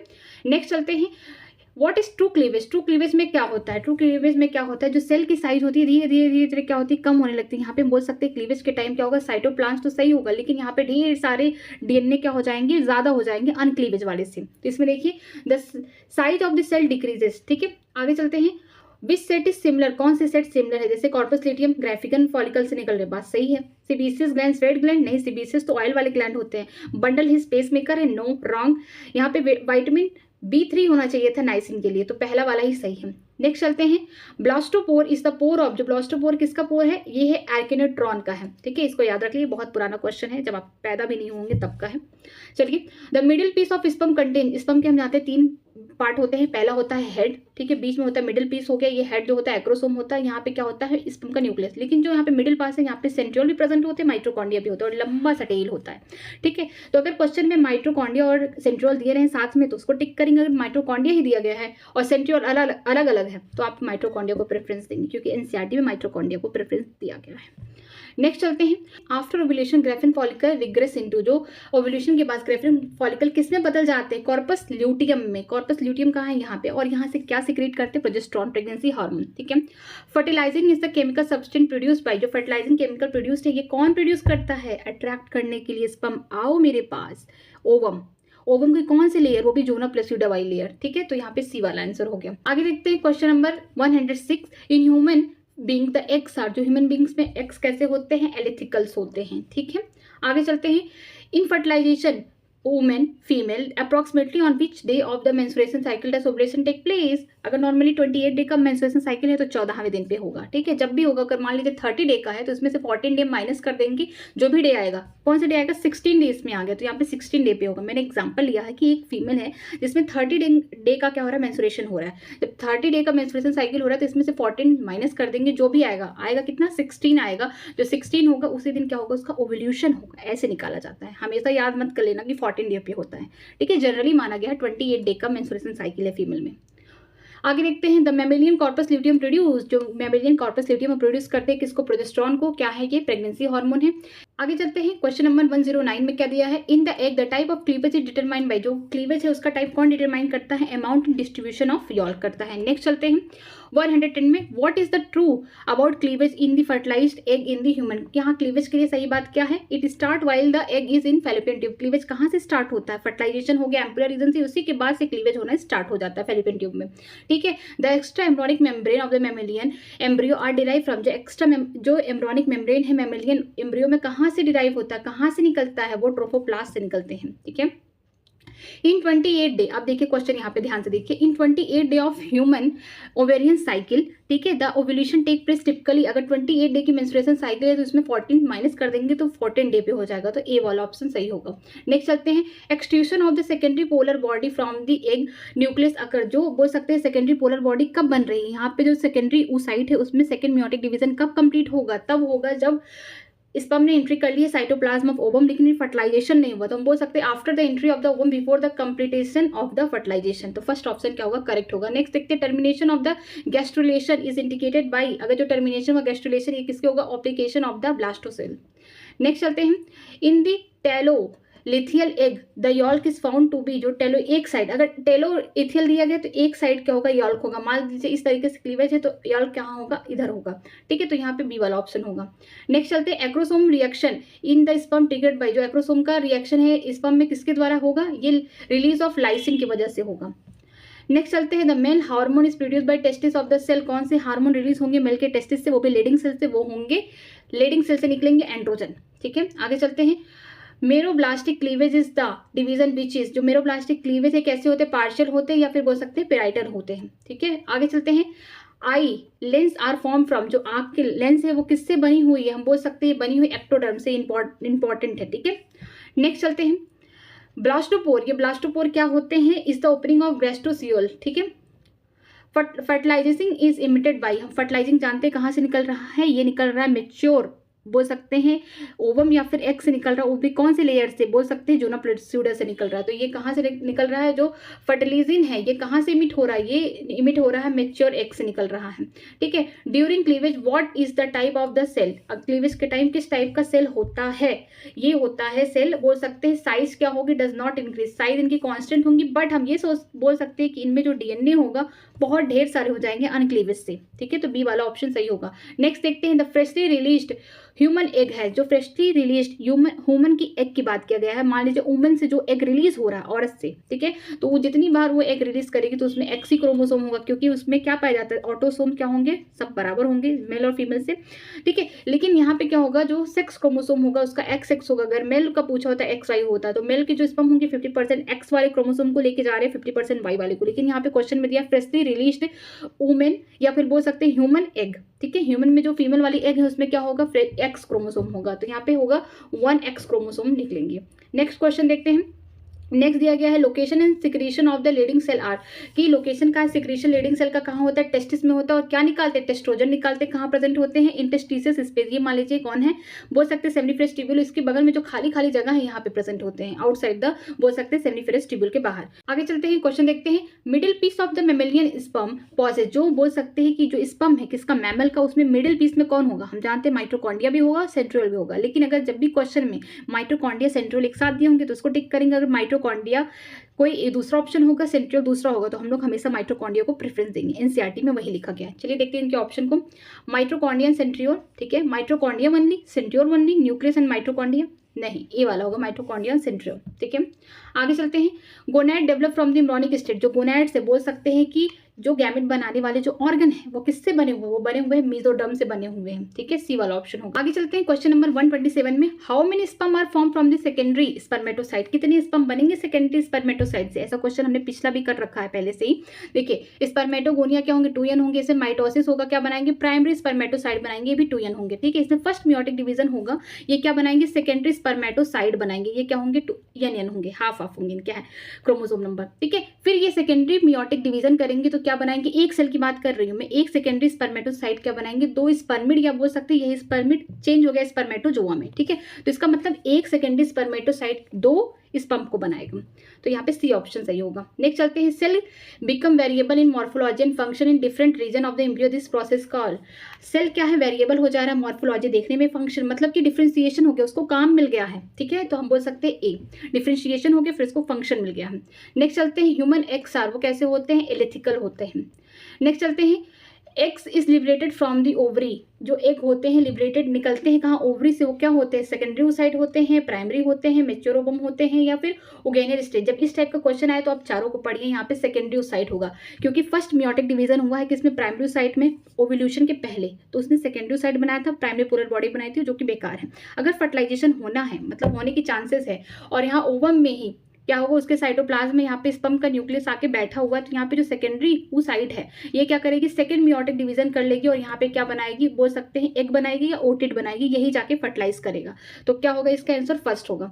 नेक्स्ट चलते हैं, what is true cleavage, true cleavage में क्या होता है, ट्रू क्लीवेज में क्या होता है, जो सेल की साइज होती है धीरे धीरे धीरे धीरे क्या होती है, कम होने लगती है, यहाँ पे हम बोल सकते हैं क्लीवेज के टाइम क्या होगा, साइटोप्लाज्म तो सही होगा, लेकिन यहाँ पे ढेर सारे डीएनए क्या हो जाएंगे, ज्यादा हो जाएंगे अनक्लीवेज वाले से, तो इसमें देखिए the size of the cell decreases. ठीक है, आगे चलते हैं, विच सेट इज सिमिलर, कौन से सेट सिमिलर है, जैसे कॉर्पस ल्यूटियम ग्राफिकन फॉलिकल से निकल रहे, बात सही है। सीबीसियस ग्लैंड स्वेट ग्लैंड, नहीं, सीबीसियस तो ऑयल वाले ग्लैंड होते हैं। बंडल ही स्पेस मेकर है, नो, रॉन्ग। यहाँ पे विटामिन B3 होना चाहिए था नाइसिन के लिए, तो पहला वाला ही सही है। नेक्स्ट चलते हैं, blastopore is the pore of, जो ब्लास्टोपोर किसका पोर है, ये है एर्किनोट्रॉन का है, ठीक है, इसको याद रख लीजिए, बहुत पुराना क्वेश्चन है, जब आप पैदा भी नहीं होंगे तब का है। चलिए, the middle piece of sperm contain, sperm के हम जानते हैं 3 पार्ट होते हैं, पहला होता है हेड, ठीक है, बीच में होता है मिडिल पीस हो गया, ये हेड जो होता है एक्रोसोम होता है, यहाँ पे क्या होता है स्पर्म का न्यूक्लियस, लेकिन जो यहाँ पे मिडिल पास है यहाँ पे सेंट्रियोल भी प्रेजेंट होते हैं, माइटोकॉन्ड्रिया भी होता है और लंबा सा टेल होता है, ठीक है। तो अगर क्वेश्चन में माइटोकॉन्ड्रिया और सेंट्रियोल दिए रहे साथ में तो उसको टिक करेंगे, अगर माइटोकॉन्ड्रिया ही दिया गया है और सेंट्रियोल अलग अलग है तो आप माइटोकॉन्ड्रिया को प्रेफरेंस देंगे, क्योंकि एनसीईआरटी में माइटोकॉन्ड्रिया को प्रेफरेंस दिया गया है। नेक्स्ट चलते हैं, after ovulation Graafian follicle regress into, जो ओव्यूलेशन के बाद ग्रेफिन फॉलिकल किसमें बदल जाते हैं, कॉर्पस ल्यूटियम में। कॉर्पस ल्यूटियम कहाँ है, यहाँ पे, और यहाँ से क्या सिक्रेट करते हैं, प्रोजेस्टेरोन, प्रेगनेंसी हार्मोन, ठीक है। Fertilising is the chemical substance produced by, जो फर्टिलाइजिंग केमिकल प्रोड्यूस्ड है ये कौन प्रोड्यूस करता है, अट्रैक्ट करने के लिए स्पर्म, आओ मेरे पास, ओवम। ओवम की कौन सी लेयर, वो भी जोना प्लसिडा वाली लेयर, ठीक है, तो यहाँ पे सी वाला आंसर हो गया। आगे देखते हैं question number 106, in human being the eggs are, जो ह्यूमन बींग्स में एग्स कैसे होते हैं, एलिथिकल्स होते हैं, ठीक है। आगे चलते हैं, in fertilisation women female approximately on which day of the menstruation cycle does ovulation take place. अगर नॉर्मली 28 डे का मेंस्ट्रुएशन साइकिल है तो 14वें दिन पे होगा, ठीक है। जब भी होगा, अगर मान लीजिए 30 डे का है तो इसमें से 14 डे माइनस कर देंगे, जो भी डे आएगा, कौन सा डे आएगा, 16 डेज में आ गया, तो यहाँ पे 16 डे पे होगा। मैंने एग्जाम्पल लिया है कि एक फीमेल है जिसमें 30 डे का क्या हो रहा है, मेंस्ट्रुएशन हो रहा है। जब 30 डे का मेंस्ट्रुएशन साइकिल हो रहा है तो इसमें से 14 माइनस कर देंगे, जो भी आएगा कितना, 16 आएगा। जो 16 होगा उसी दिन क्या होगा, उसका ओव्यूलेशन होगा, ऐसे निकाला जाता है। हमेशा याद मत कर लेना कि 14 डे पे होता है, ठीक है। जनरली माना गया है 28 डे का मेंस्ट्रुएशन साइकिल है फीमेल में। आगे देखते हैं, the mammalian corpus luteum produce, जो मैमेलियन कॉर्पस ल्यूटियम प्रोड्यूस करते हैं किसको, प्रोजेस्टेरोन को, क्या है ये, प्रेगनेंसी हार्मोन है। आगे चलते हैं, क्वेश्चन नंबर 109 में क्या दिया है, in the egg the type of cleavage is determined by, जो क्लीवेज है उसका टाइप कौन डिटरमाइन करता है, amount and distribution of yolk करता है। नेक्स्ट चलते हैं 110 में, what is the true about cleavage in the fertilized egg in the human. यहाँ क्लीवेज के लिए सही बात क्या है, it start while the egg is in fallopian tube. Cleavage कहाँ से स्टार्ट होता है, फर्टिलाइजेशन हो गया एम्ब्रियो रीजन से, उसी के बाद से क्लीवेज होना स्टार्ट हो जाता है फैलोपियन ट्यूब में, ठीक है। The extra embryonic membrane of the mammalian embryo are derive from, जो एम्ब्रियोनिक मेम्ब्रेन है मैमेलियन एम्ब्रियो में कहाँ से डिराइव होता है, कहाँ से निकलता है, वो ट्रोफोप्लास्ट से निकलते हैं, ठीक है। इन 28 डे, अब देखिए क्वेश्चन यहाँ पे ध्यान से देखिए, in 28 day of human ovarian cycle, ठीक है, the ovulation take place typically. अगर 28 डे की मेंस्ट्रुएशन साइकिल है तो इसमें 14 माइनस कर देंगे तो 14 डे पे हो जाएगा, तो ए वाला ऑप्शन सही होगा। नेक्स्ट चलते हैं, extrusion of the secondary polar body from the egg nucleus occur, जो बोल सकते हैं सेकेंडरी पोलर बॉडी कब बन रही है, यहाँ पे जो सेकेंडरी साइट है उसमें सेकेंड मियोटिक डिवीजन कब कंप्लीट होगा, तब होगा जब स्पर्म ने एंट्री कर ली है साइटोप्लाज्म ऑफ ओवम, लेकिन फर्टिलाइजेशन नहीं हुआ, तो हम बोल सकते हैं after the entry of the ovum before the completion of the fertilisation, तो फर्स्ट ऑप्शन क्या होगा, करेक्ट होगा। नेक्स्ट देखते हैं, termination of the gastrulation is indicated by, अगर जो टर्मिनेशन व गैस्ट्रुलेशन ये किसके होगा, obliteration of the blastocoel. Next चलते हैं, in the telolecithal egg the yolk is found to be, जो टेलो एक साइड, अगर टेलो इथियल दिया गया तो एक साइड क्या होगा, यॉल्क होगा। मान लीजिए इस तरीके से क्लीवेज है तो यॉल्क कहाँ होगा, इधर होगा, ठीक है, तो यहाँ पे बी वाला ऑप्शन होगा। नेक्स्ट चलते हैं, acrosome reaction in the sperm triggered by, जो एक्रोसोम का रिएक्शन है स्पर्म में किसके द्वारा होगा, ये रिलीज ऑफ लाइसिन की वजह से होगा। नेक्स्ट चलते हैं, the male hormone is produce by testis of the cell, कौन से हार्मोन रिलीज होंगे मेल के टेस्टिस से, वो भी लेडिंग सेल से, वो होंगे लेडिंग सेल से निकलेंगे एंड्रोजन, ठीक है। आगे चलते हैं, meroblastic cleavage is the division which is, जो मेरोब्लास्टिक क्लीवेज है कैसे होते हैं, पार्शियल होते हैं या फिर बोल सकते हैं पेराइटल होते हैं, ठीक है। आगे चलते हैं, eye lens are form from, जो आँख की लेंस है वो किससे बनी हुई है, हम बोल सकते हैं बनी हुई एक्टोडर्म से, इंपॉर्टेंट है, ठीक है। नेक्स्ट चलते हैं, ब्लास्टोपोर, ये ब्लास्टोपोर क्या होते हैं, इज द ओपनिंग ऑफ गैस्ट्रोसियोल, ठीक है। फर्टिलाइजिंग इज इमिटेड बाई, हम फर्टिलाइजिंग जानते हैं कहाँ से निकल रहा है, ये निकल रहा है मेच्योर बोल सकते हैं ओवम या फिर एग से निकल रहा है, वो भी कौन से लेयर से, बोल सकते हैं जोना प्लसिडा से निकल रहा है, तो ये कहाँ से निकल रहा है, जो फर्टिलाइजिन है ये कहाँ से इमिट हो रहा है, ये इमिट हो रहा है मेच्योर एग से निकल रहा है, ठीक है। During cleavage what is the type of the cell, क्लीवेज के टाइम किस टाइप का सेल होता है, ये होता है सेल, बोल सकते हैं साइज क्या होगी, डज नॉट इंक्रीज, साइज इनकी कॉन्स्टेंट होंगी, बट हम ये बोल सकते हैं कि इनमें जो DNA होगा बहुत ढेर सारे हो जाएंगे अनक्लीवेज से, ठीक है, तो बी वाला ऑप्शन सही होगा। नेक्स्ट देखते हैं, the freshly released human egg है, जो फ्रेशली रिलीज्ड ह्यूमन की एग की बात किया गया है। मान लीजिए वुमन से जो एग रिलीज हो रहा है औरत से, ठीक है, तो वो जितनी बार वो एग रिलीज करेगी तो उसमें एक्सी क्रोमोसोम होगा, क्योंकि उसमें क्या पाया जाता है, ऑटोसोम क्या होंगे, सब बराबर होंगे मेल और फीमेल से, ठीक है। लेकिन यहाँ पे क्या होगा, जो सेक्स क्रोमोसोम होगा उसका एक्स एक्स होगा। अगर मेल का पूछा होता है एक्स वाई होता है, तो मेल के जो स्पर्म होंगे 50% एक्स वाले क्रोमोसोम को लेके जा रहे हैं, 50% वाई वाले को। लेकिन यहाँ पे क्वेश्चन में दिया फ्रेशली रिलीज्ड वुमेन, या फिर बोल सकते हैं ह्यूमन एग, ठीक है। ह्यूमन में जो फीमेल वाली एग है उसमें क्या होगा, एक्स क्रोमोसोम होगा, तो यहाँ पे होगा 1x क्रोमोसोम निकलेंगे। नेक्स्ट क्वेश्चन देखते हैं। नेक्स्ट दिया गया है location and secretion of the leading cell are, कि लोकेशन का सिक्रीशन लीडिंग सेल का कहाँ होता है, टेस्टिस में होता है। और क्या निकालते हैं, टेस्ट्रोजन निकालते हैं। कहाँ प्रेजेंट होते हैं, इंटेस्टिस स्पेस। ये मान लीजिए कौन है, बोल सकते हैं सेमिनिफरस ट्यूब्यूल, इसके बगल में जो खाली खाली जगह है यहाँ पे प्रेजेंट होते हैं, आउटसाइड द, बोल सकते हैं सेमिनिफरस ट्यूब्यूल के बाहर। आगे चलते हैं, क्वेश्चन देखते हैं। Middle piece of the mammalian sperm possesses, जो बोल सकते हैं कि जो स्पर्म है किसका, मैमल का, उसमें मिडिल पीस में कौन होगा, हम जानते हैं माइटोकॉन्ड्रिया भी होगा, सेंट्रियोल भी होगा। लेकिन अगर जब भी क्वेश्चन में माइटोकॉन्ड्रिया सेंट्रियोल एक साथ दिए होंगे तो उसको टिक करेंगे। अगर माइटोकॉन्ड्रिया कोई दूसरा ऑप्शन होगा, सेंट्रियोल दूसरा होगा, तो हम लोग हमेशा माइटोकॉन्ड्रिया को प्रेफरेंस देंगे। एनसीईआरटी में वही लिखा गया है। चलिए देखते हैं इनके ऑप्शन को। माइटोकॉन्ड्रिया सेंट्रियोल, ठीक है, mitochondria only, centriole only, nucleus and mitochondria, नहीं, ए वाला होगा माइटोकॉन्ड्रिया सेंट्रियोल, ठीक है। आगे चलते हैं। Gonad develop from the embryonic state, जो गोनैड से बोल सकते हैं कि जो गैमेट बनाने वाले जो ऑर्गन है वो किससे बने हुए, वो बने हुए हैं मेसोडर्म से बने हुए हैं, ठीक है, सी वाला ऑप्शन होगा। आगे चलते हैं, क्वेश्चन नंबर 127 में, how many sperm are form from the secondary spermatocyte, कितने स्पर्म बनेंगे सेकेंडरी स्पर्मेटोसाइट से। ऐसा क्वेश्चन हमने पिछला भी कर रखा है पहले से ही। देखिए स्पर्मेटोगोनिया क्या होंगे, 2n होंगे। इसमें माइटोसिस होगा, क्या बनाएंगे, प्राइमरी स्पर्मेटोसाइट बनाएंगे, ये भी 2n होंगे, ठीक है। इसमें फर्स्ट मियोटिक डिवीजन होगा, ये क्या बनाएंगे, सेकेंडरी स्पर्मेटोसाइट बनाएंगे, ये क्या होंगे, 2n होंगे, हाफ हाफ होंगे इनके क्रोमोसोम नंबर, ठीक है। फिर ये सेकेंडरी मियोटिक डिवीजन करेंगे तो क्या बनाएंगे, एक सेल की बात कर रही हूं मैं, एक सेकेंडरी स्पर्मेटोसाइट क्या बनाएंगे, 2 स्पर्मिड, या बोल सकते हैं यही स्पर्मिड चेंज हो गया स्पर्मेटोजोआ में, ठीक है। तो इसका मतलब एक सेकेंडरी स्पर्मेटोसाइट 2 स्पर्म को बनाएगा, तो यहाँ पे सी ऑप्शन सही होगा। नेक्स्ट चलते हैं। Cell become variable in morphology and function in different region of the embryo, this process call. Cell क्या है, वेरिएबल हो जा रहा है, मॉर्फोलॉजी देखने में, फंक्शन मतलब कि डिफरेंशिएशन हो गया, उसको काम मिल गया है, ठीक है, तो हम बोल सकते हैं ए, डिफरेंशिएशन हो गया फिर इसको फंक्शन मिल गया है। नेक्स्ट चलते हैं, ह्यूमन एग्स आर, वो कैसे होते हैं, एलिथिकल होते हैं। नेक्स्ट चलते हैं, eggs is liberated from the ovary, जो एग होते हैं लिबरेटेड निकलते हैं कहाँ, ओवरी से, वो क्या होते हैं, सेकेंडरी ओसाइट होते हैं, प्राइमरी होते हैं, मैच्योर ओवम होते हैं, या फिर ओगेनियल स्टेज। जब इस टाइप का क्वेश्चन आए तो आप चारों को पढ़िए, यहाँ पे सेकेंडरी ओसाइट होगा, क्योंकि फर्स्ट मियोटिक डिवीजन हुआ है किसमें, प्राइमरी ओसाइट में, ओव्यूलेशन के पहले, तो उसने सेकेंडरी ओसाइट बनाया था, प्राइमरी पोलर बॉडी बनाई थी, जो कि बेकार है। अगर फर्टिलाइजेशन होना है, मतलब होने की चांसेस है, और यहाँ ओवम में ही क्या होगा, उसके साइटोप्लाज्म में यहाँ पे स्पर्म का न्यूक्लियस आके बैठा हुआ है, तो यहाँ पे जो सेकेंडरी ओसाइट है ये क्या करेगी, सेकेंड मियोटिक डिवीजन कर लेगी, और यहाँ पे क्या बनाएगी, बोल सकते हैं एग बनाएगी या ओटिड बनाएगी, यही जाके फर्टिलाइज करेगा। तो क्या होगा, इसका आंसर फर्स्ट होगा।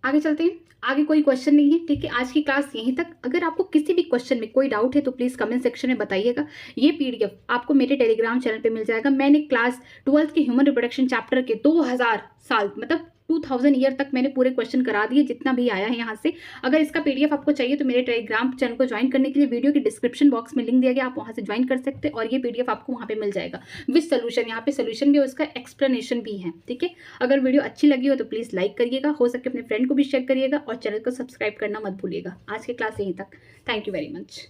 आगे चलते हैं, आगे कोई क्वेश्चन नहीं है, ठीक है। आज की क्लास यहीं तक। अगर आपको किसी भी क्वेश्चन में कोई डाउट है तो प्लीज़ कमेंट सेक्शन में बताइएगा। ये पीडीएफ आपको मेरे टेलीग्राम चैनल पे मिल जाएगा। मैंने क्लास 12th के ह्यूमन रिप्रोडक्शन चैप्टर के 2000 साल मतलब 2000 ईयर तक मैंने पूरे क्वेश्चन करा दिए, जितना भी आया है यहाँ से। अगर इसका पीडीएफ आपको चाहिए तो मेरे टेलीग्राम चैनल को ज्वाइन करने के लिए वीडियो के डिस्क्रिप्शन बॉक्स में लिंक दिया गया, आप वहाँ से ज्वाइन कर सकते हैं, और ये पीडीएफ आपको वहाँ पे मिल जाएगा विद सोल्यूशन। यहाँ पे सोल्यूशन भी है, उसका एक्सप्लेनेशन भी है, ठीक है। अगर वीडियो अच्छी लगी हो तो प्लीज़ लाइक करिएगा, हो सके अपने फ्रेंड को भी शेयर करिएगा, और चैनल को सब्सक्राइब करना मत भूलिएगा। आज की क्लास यहीं तक। Thank you very much.